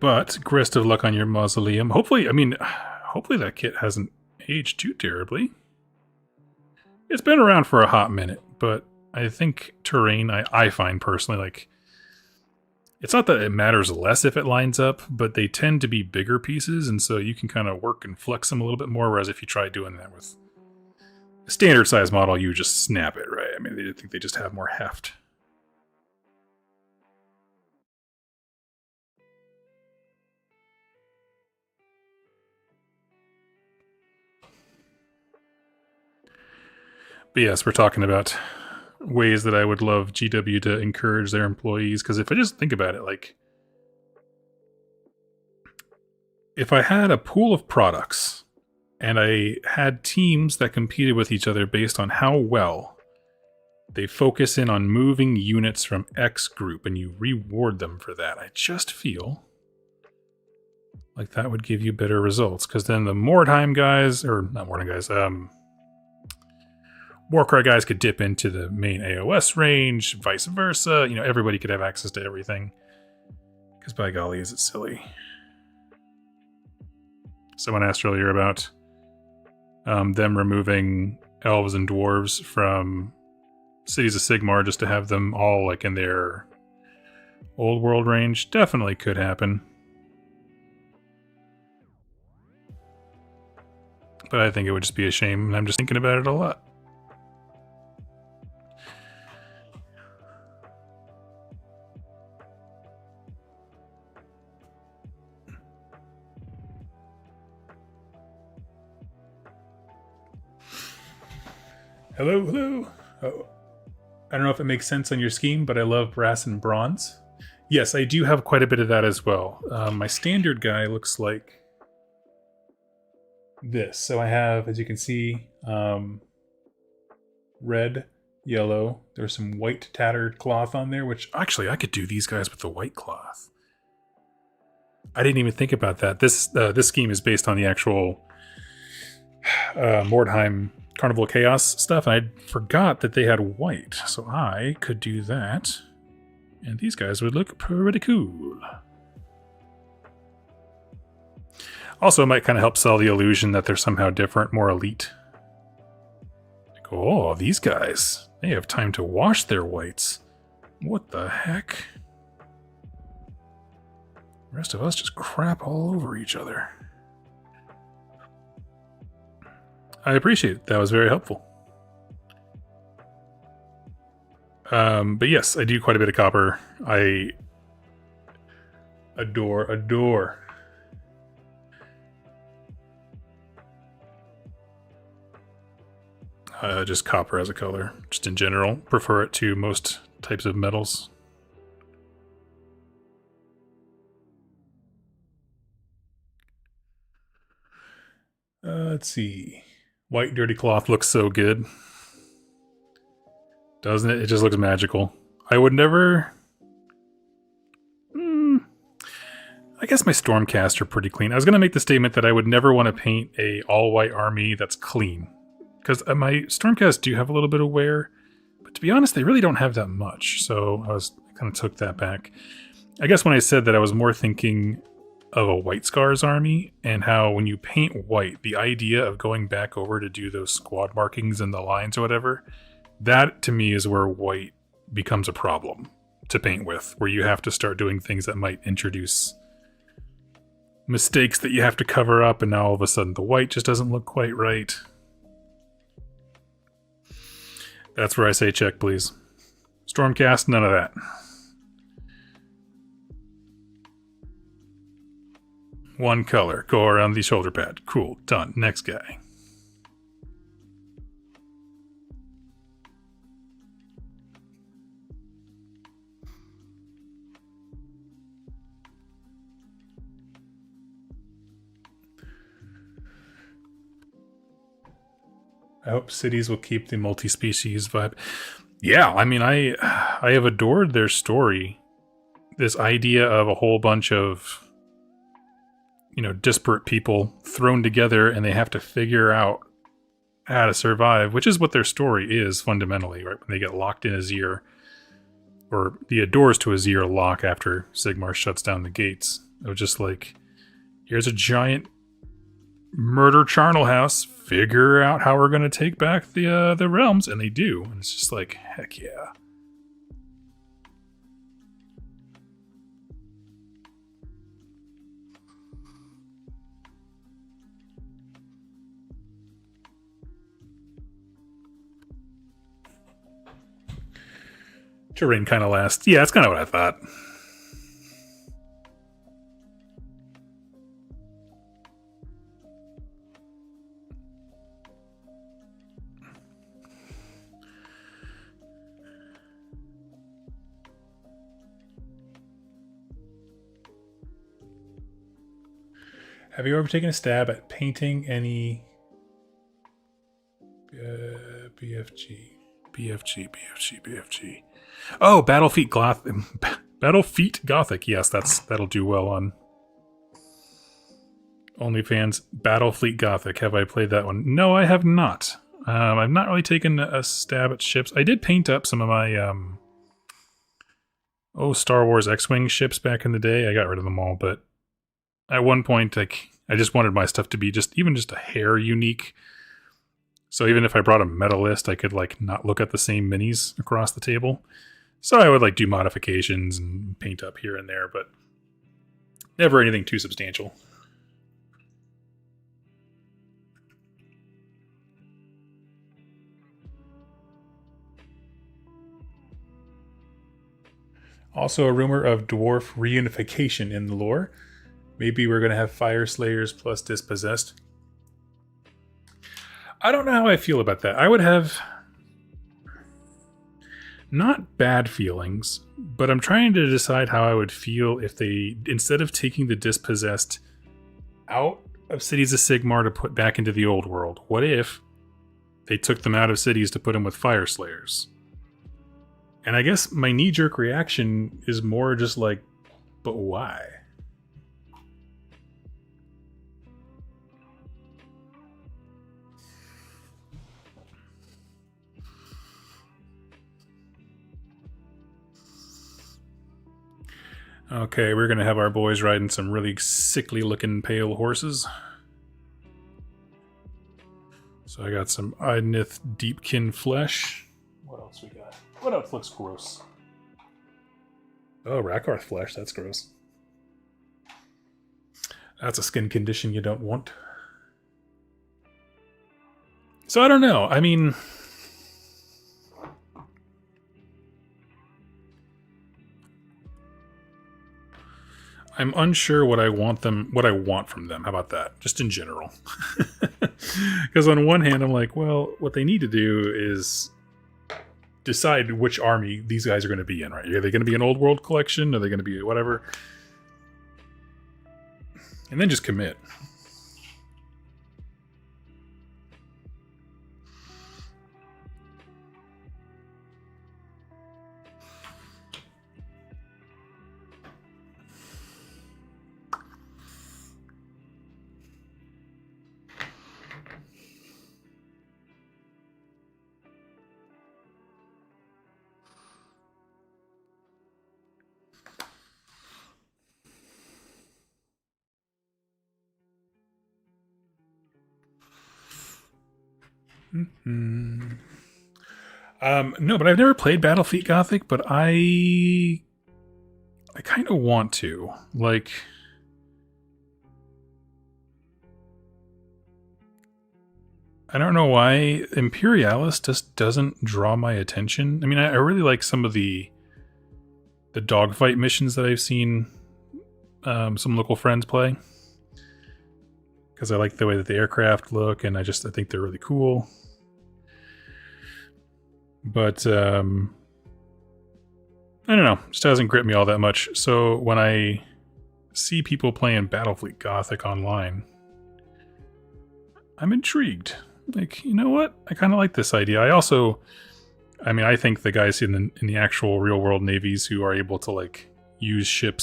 But grist of luck on your mausoleum. Hopefully, I mean, hopefully that kit hasn't aged too terribly. It's been around for a hot minute, but I think terrain, I find personally, like, it's not that it matters less if it lines up, but they tend to be bigger pieces, and so you can kind of work and flex them a little bit more, whereas if you try doing that with a standard size model, you just snap it, right? I mean, I think they just have more heft. But yes, we're talking about ways that I would love GW to encourage their employees, because if I just think about it, like, if I had a pool of products and I had teams that competed with each other based on how well they focus in on moving units from X group and you reward them for that, I just feel like that would give you better results, because then the Mordheim guys, or not Mordheim guys, Warcry guys could dip into the main AOS range, vice versa. You know, everybody could have access to everything. Because by golly, is it silly. Someone asked earlier about them removing elves and dwarves from Cities of Sigmar just to have them all like in their old world range. Definitely could happen. But I think it would just be a shame, and I'm just thinking about it a lot. Hello, hello. Oh, I don't know if it makes sense on your scheme, but I love brass and bronze. Yes, I do have quite a bit of that as well. My standard guy looks like this. So I have, as you can see, red, yellow. There's some white tattered cloth on there, which actually I could do these guys with the white cloth. I didn't even think about that. This scheme is based on the actual Mordheim Carnival Chaos stuff. I forgot that they had white, so I could do that, and these guys would look pretty cool. Also, it might kind of help sell the illusion that they're somehow different, more elite. Like, oh, these guys, they have time to wash their whites. What the heck? The rest of us just crap all over each other. I appreciate it. That was very helpful. But yes, I do quite a bit of copper. I adore. Just copper as a color. Just in general. Prefer it to most types of metals. Let's see. White dirty cloth looks so good. Doesn't it? It just looks magical. I would never... I guess my Stormcast are pretty clean. I was going to make the statement that I would never want to paint a all-white army that's clean. Because my Stormcast do have a little bit of wear. But to be honest, they really don't have that much. So I kind of took that back. I guess when I said that, I was more thinking of a White Scars army, and how when you paint white, the idea of going back over to do those squad markings and the lines or whatever, that to me is where white becomes a problem to paint with, where you have to start doing things that might introduce mistakes that you have to cover up, and now all of a sudden the white just doesn't look quite right. That's where I say check, please. Stormcast, none of that. One color. Go around the shoulder pad. Cool. Done. Next guy. I hope cities will keep the multi-species vibe. Yeah, I mean, I have adored their story. This idea of a whole bunch of, disparate people thrown together, and they have to figure out how to survive, which is what their story is fundamentally, right? When they get locked in Azir, or the doors to Azir lock after Sigmar shuts down the gates. It was just like, here's a giant murder charnel house. Figure out how we're going to take back the realms, and they do. And it's just like, heck yeah. Terrain kind of lasts. Yeah, that's kind of what I thought. Have you ever taken a stab at painting any BFG? Oh, Battlefleet Gothic. Yes, that'll do well on OnlyFans. Battlefleet Gothic. Have I played that one? No, I have not. I've not really taken a stab at ships. I did paint up some of my Star Wars X-Wing ships back in the day. I got rid of them all, but at one point, I just wanted my stuff to be just a hair unique. So even if I brought a meta list, I could not look at the same minis across the table. So I would do modifications and paint up here and there, but never anything too substantial. Also a rumor of dwarf reunification in the lore. Maybe we're going to have Fire Slayers plus Dispossessed. I don't know how I feel about that. I would have not bad feelings, but I'm trying to decide how I would feel if they, instead of taking the Dispossessed out of Cities of Sigmar to put back into the old world, what if they took them out of cities to put them with Fire Slayers? And I guess my knee-jerk reaction is more just but why? Okay, we're going to have our boys riding some really sickly-looking pale horses. So I got some Idnith Deepkin flesh. What else we got? What else looks gross? Oh, Rakarth flesh. That's gross. That's a skin condition you don't want. So I don't know. I mean, I'm unsure what I want from them. How about that? Just in general. Because on one hand, I'm like, well, what they need to do is decide which army these guys are going to be in, right? Are they going to be an old world collection? Are they going to be whatever? And then just commit. Mm-hmm. No, but I've never played Battlefleet Gothic, but I kind of want to. Like, I don't know why Imperialis just doesn't draw my attention. I mean, I really like some of the dogfight missions that I've seen some local friends play, because I like the way that the aircraft look, and I think they're really cool. But I don't know, just hasn't gripped me all that much. So when I see people playing Battlefleet Gothic online, I'm intrigued. Like, you know what? I kind of like this idea. I think the guys in the actual real world navies who are able to like use ship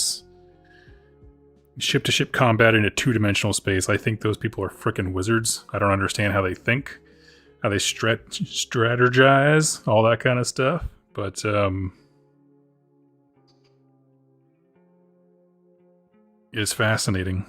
to ship combat in a 2-dimensional space, I think those people are freaking wizards. I don't understand how they think, how they strategize, all that kind of stuff. But it's fascinating.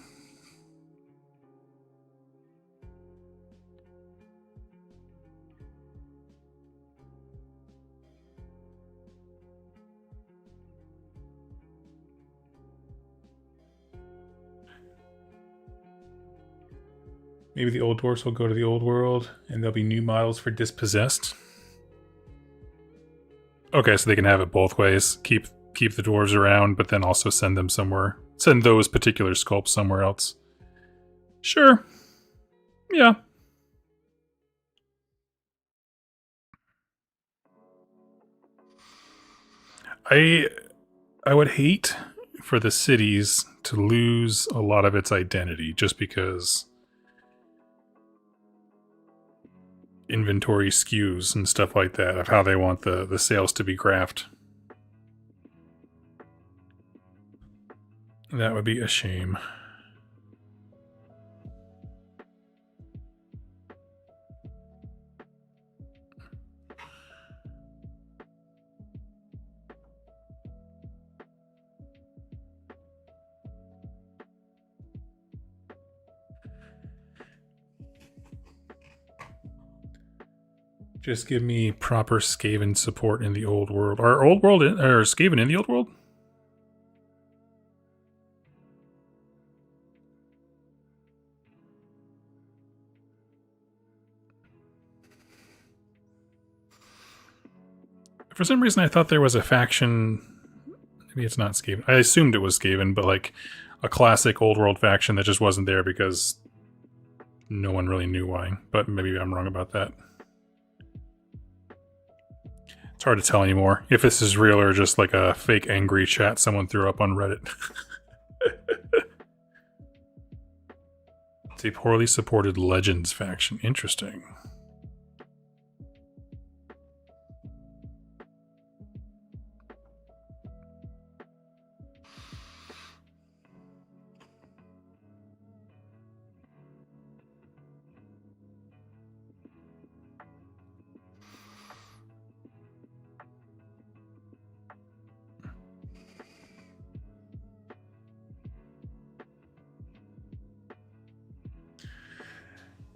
Maybe the old dwarfs will go to the old world, and there'll be new models for Dispossessed. Okay, so they can have it both ways. Keep the dwarves around, but then also send them somewhere. Send those particular sculpts somewhere else. Sure. Yeah. I would hate for the cities to lose a lot of its identity just because inventory skews and stuff like that of how they want the sales to be graphed. That would be a shame. Just give me proper Skaven support in the old world. Are old world or Skaven in the old world? For some reason, I thought there was a faction. Maybe it's not Skaven. I assumed it was Skaven, but like a classic old world faction that just wasn't there because no one really knew why. But maybe I'm wrong about that. It's hard to tell anymore if this is real or just like a fake angry chat someone threw up on Reddit. It's a poorly supported Legends faction. Interesting.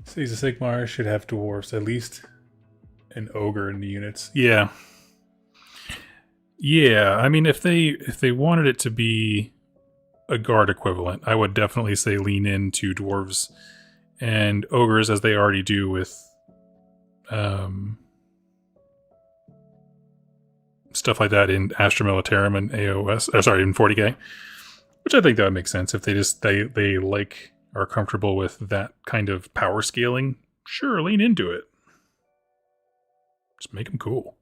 Cities of Sigmar should have dwarves, at least an ogre in the units. Yeah. Yeah, I mean if they wanted it to be a guard equivalent, I would definitely say lean into dwarves and ogres as they already do with stuff like that in Astra Militarum and AOS, or sorry, in 40k, which I think that would make sense if they like are comfortable with that kind of power scaling. Sure, lean into it. Just make them cool.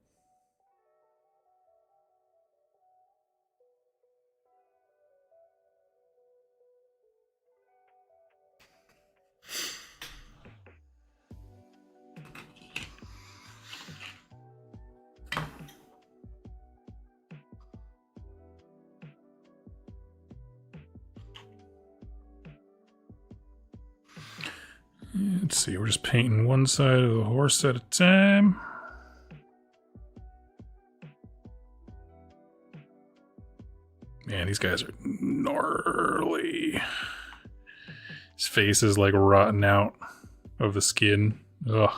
Let's see, we're just painting one side of the horse at a time. Man, these guys are gnarly. His face is like rotten out of the skin. Ugh.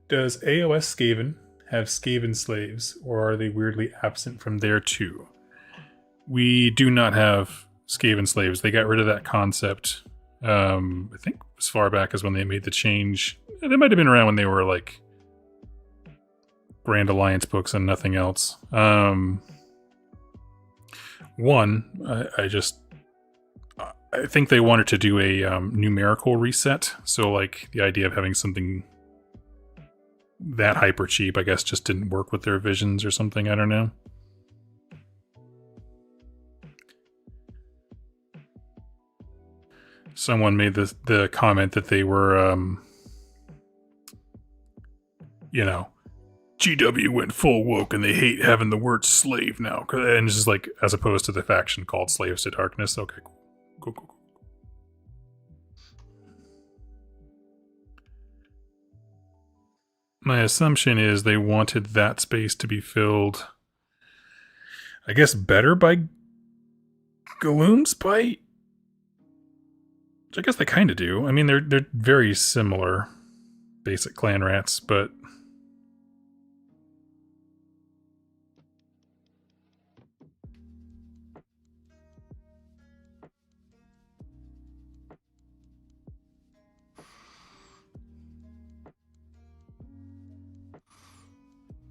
Does AOS Skaven have Skaven slaves, or are they weirdly absent from there too? We do not have Skaven slaves. They got rid of that concept, I think as far back as when they made the change. They might have been around when they were like Grand Alliance books and nothing else. I think they wanted to do a numerical reset. So like the idea of having something that hyper cheap, I guess, just didn't work with their visions or something. I don't know. Someone made the comment that they were, GW went full woke and they hate having the word slave now. And it's just like, as opposed to the faction called Slaves to Darkness. Okay, cool. My assumption is they wanted that space to be filled, I guess, better by Gloomspite? Which I guess they kind of do. I mean, they're very similar, basic clan rats, but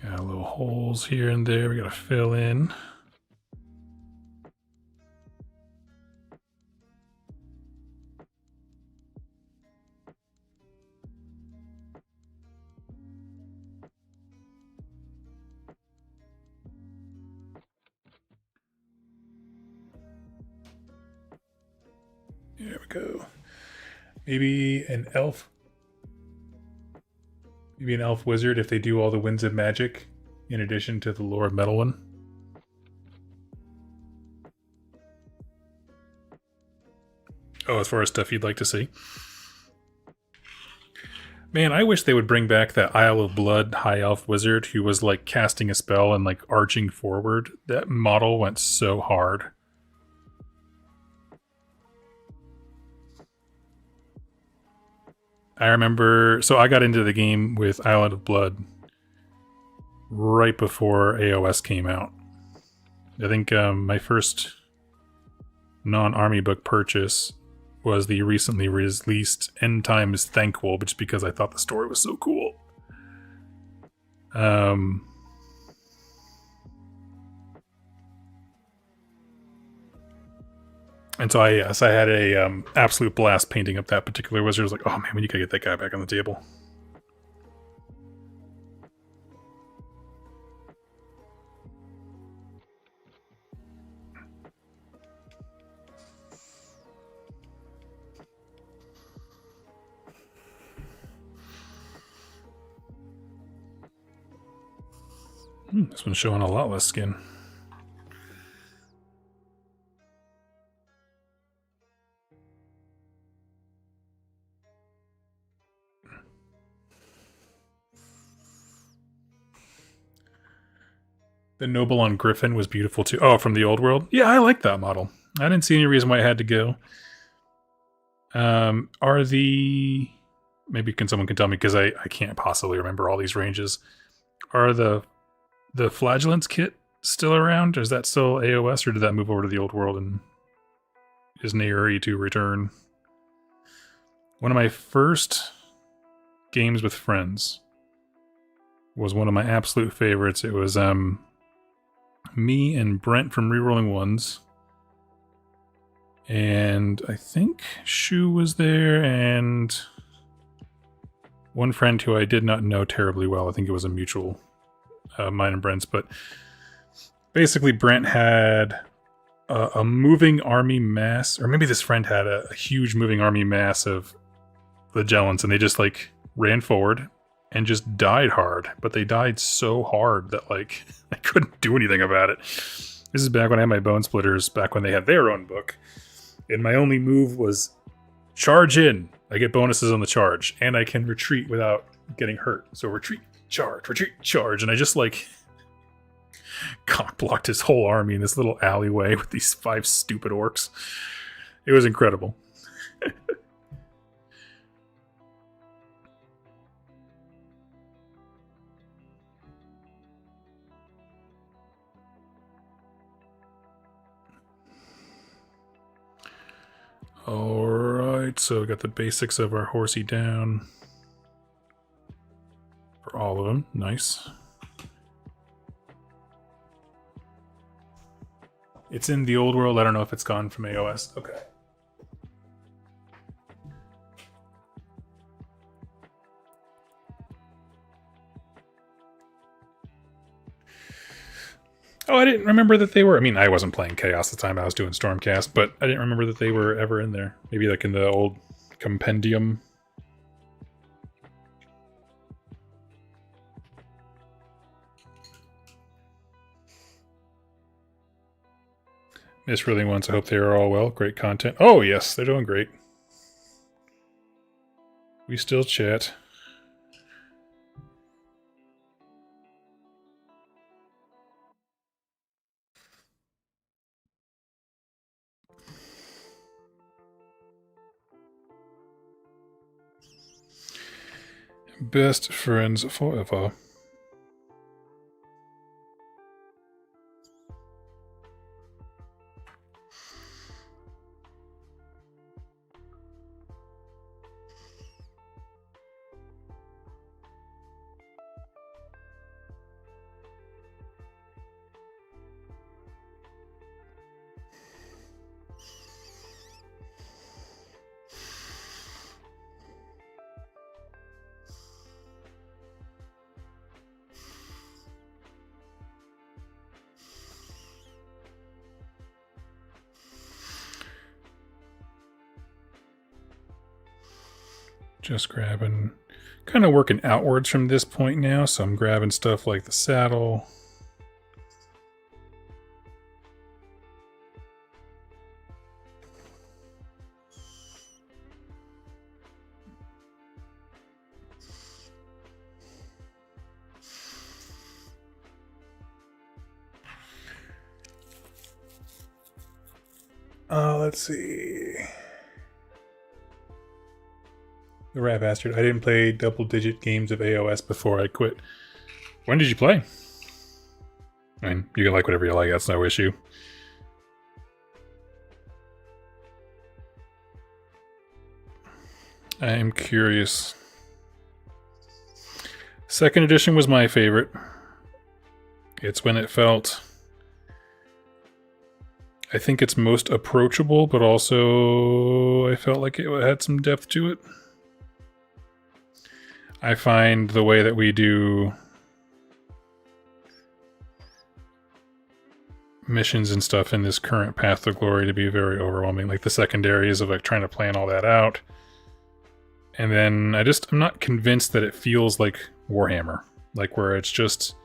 got little holes here and there we gotta fill in. There we go. Maybe an elf wizard if they do all the Winds of Magic in addition to the Lore of Metal one. Oh, as far as stuff you'd like to see. Man, I wish they would bring back that Isle of Blood High Elf Wizard who was like casting a spell and like arching forward. That model went so hard. I remember, so I got into the game with Island of Blood right before AOS came out. I think my first non-army book purchase was the recently released End Times Thankful, just because I thought the story was so cool. And so I had a absolute blast painting up that particular wizard. I was like, oh man, we need to get that guy back on the table. This one's showing a lot less skin. The Noble on Griffin was beautiful too. Oh, from the old world? Yeah, I like that model. I didn't see any reason why it had to go. Are the maybe someone can tell me because I can't possibly remember all these ranges. Are the Flagellants kit still around? Is that still AOS, or did that move over to the old world and is near to return? One of my first games with friends was one of my absolute favorites. It was me and Brent from Rerolling Ones, and I think Shu was there, and one friend who I did not know terribly well. I think it was a mutual, mine and Brent's. But basically, Brent had a moving army mass, or maybe this friend had a huge moving army mass of Flagellants, and they just like ran forward and just died hard. But they died so hard that like I couldn't do anything about it. This is back when I had my Bone Splitters, back when they had their own book, and my only move was charge in. I get bonuses on the charge, and I can retreat without getting hurt. So retreat, charge, and I just like cock blocked his whole army in this little alleyway with these 5 stupid orcs. It was incredible. Alright, so we got the basics of our horsey down. For all of them. Nice. It's in the old world. I don't know if it's gone from AOS. Okay. Oh, I didn't remember that they were. I mean, I wasn't playing Chaos at the time. I was doing Stormcast, but I didn't remember that they were ever in there. Maybe like in the old compendium. Miss really wants. I hope they are all well. Great content. Oh, yes, they're doing great. We still chat. Best friends forever. Just grabbing, kind of working outwards from this point now, so I'm grabbing stuff like the saddle. Let's see. The rat bastard. I didn't play double-digit games of AOS before I quit. When did you play? I mean, you can like whatever you like. That's no issue. I am curious. Second edition was my favorite. It's when it felt... I think it's most approachable, but also I felt like it had some depth to it. I find the way that we do missions and stuff in this current Path of Glory to be very overwhelming. Like the secondaries of like trying to plan all that out. And then I'm not convinced that it feels like Warhammer. Like where it's just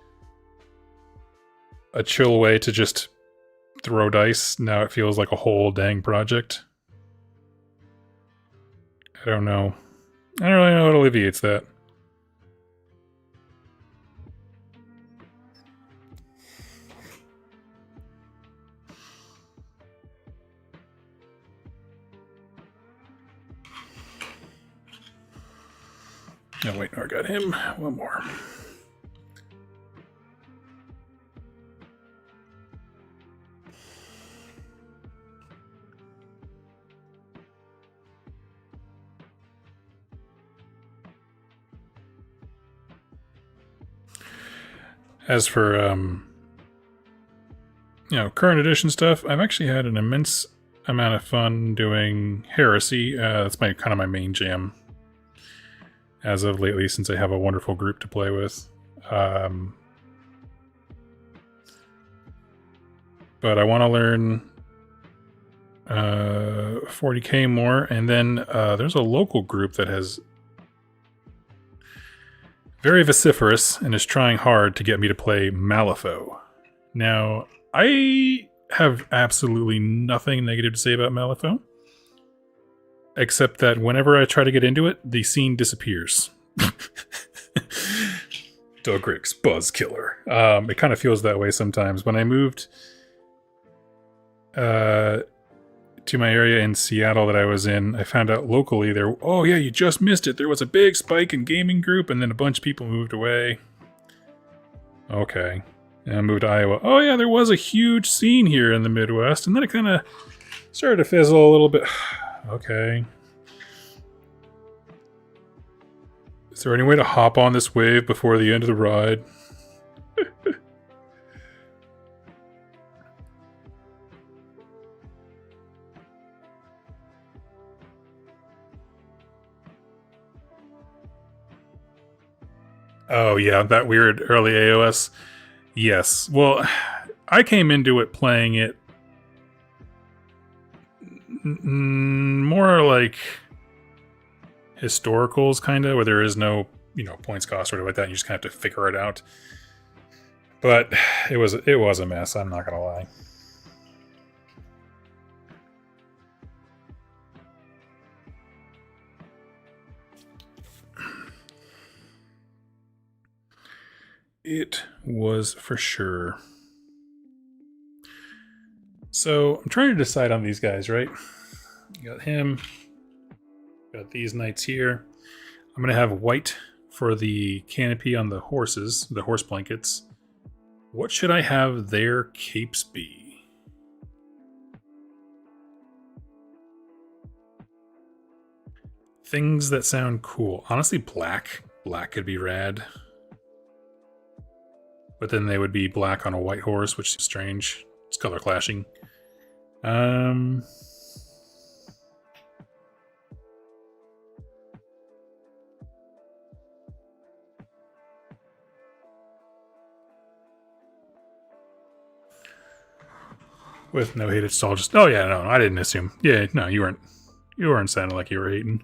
a chill way to just throw dice. Now it feels like a whole dang project. I don't know. I don't really know what alleviates that. Oh wait, no, I got him. One more. As for current edition stuff, I've actually had an immense amount of fun doing Heresy. That's kind of my main jam as of lately, since I have a wonderful group to play with. But I want to learn 40k more, and then there's a local group that has very vociferous and is trying hard to get me to play Malifaux. Now, I have absolutely nothing negative to say about Malifaux, except that whenever I try to get into it, the scene disappears. Dogrix, Buzz Killer. It kind of feels that way sometimes. When I moved to my area in Seattle that I was in, I found out locally there, oh yeah, you just missed it. There was a big spike in gaming group, and then a bunch of people moved away. Okay. And I moved to Iowa. Oh yeah, there was a huge scene here in the Midwest, and then it kind of started to fizzle a little bit. Okay. Is there any way to hop on this wave before the end of the ride? Oh yeah, that weird early AOS. Yes. Well, I came into it playing it more like historicals, kind of, where there is no, points cost or whatever like that. And you just kind of have to figure it out. But it was a mess. I'm not gonna lie. It was for sure. So I'm trying to decide on these guys, right? Got him. Got these knights here. I'm going to have white for the canopy on the horses, the horse blankets. What should I have their capes be? Things that sound cool. Honestly, black. Black could be rad. But then they would be black on a white horse, which is strange. It's color clashing. With no hate, it's all just. Oh yeah, no, I didn't assume. Yeah, no, you weren't sounding like you were hating.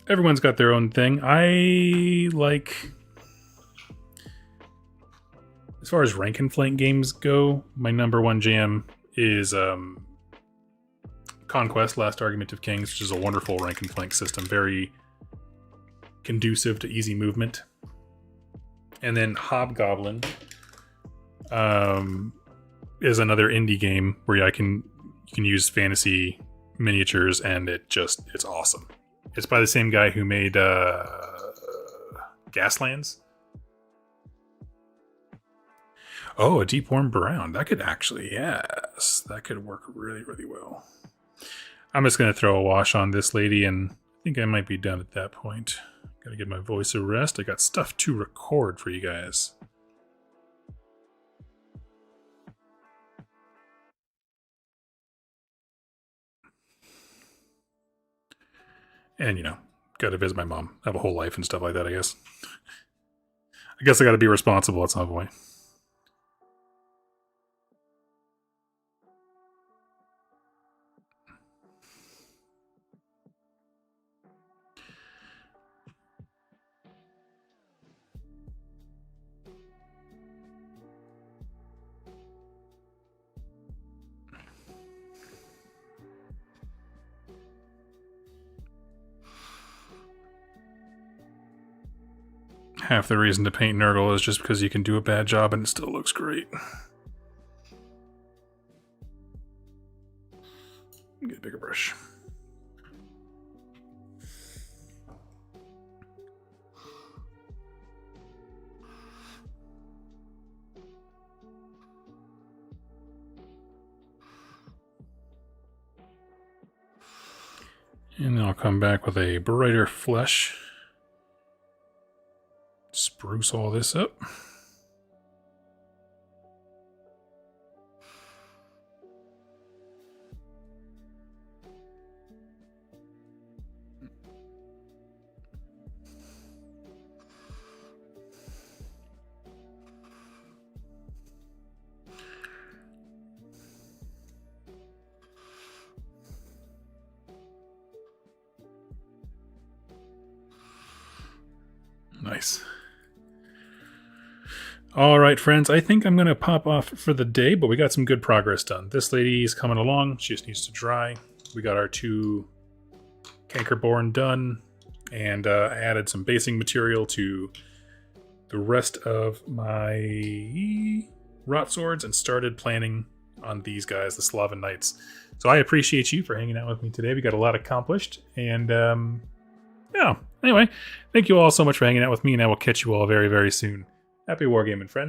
Everyone's got their own thing. I like. As far as rank and flank games go, my number one jam is Conquest: Last Argument of Kings, which is a wonderful rank and flank system, very conducive to easy movement. And then Hobgoblin is another indie game where you can use fantasy miniatures, and it's awesome. It's by the same guy who made Gaslands. Oh, a deep warm brown. That could actually, yes, that could work really, really well. I'm just going to throw a wash on this lady, and I think I might be done at that point. Gotta give my voice a rest. I got stuff to record for you guys. And, gotta visit my mom. I have a whole life and stuff like that, I guess. I guess I gotta be responsible at some point. Half the reason to paint Nurgle is just because you can do a bad job and it still looks great. Get a bigger brush. And then I'll come back with a brighter flesh. Spruce all this up. Nice. All right, friends, I think I'm going to pop off for the day, but we got some good progress done. This lady's coming along. She just needs to dry. We got our 2 Cankerborn done, and I added some basing material to the rest of my rot swords and started planning on these guys, the Slavan Knights. So I appreciate you for hanging out with me today. We got a lot accomplished, and yeah. Anyway, thank you all so much for hanging out with me, and I will catch you all very, very soon. Happy wargaming, friends.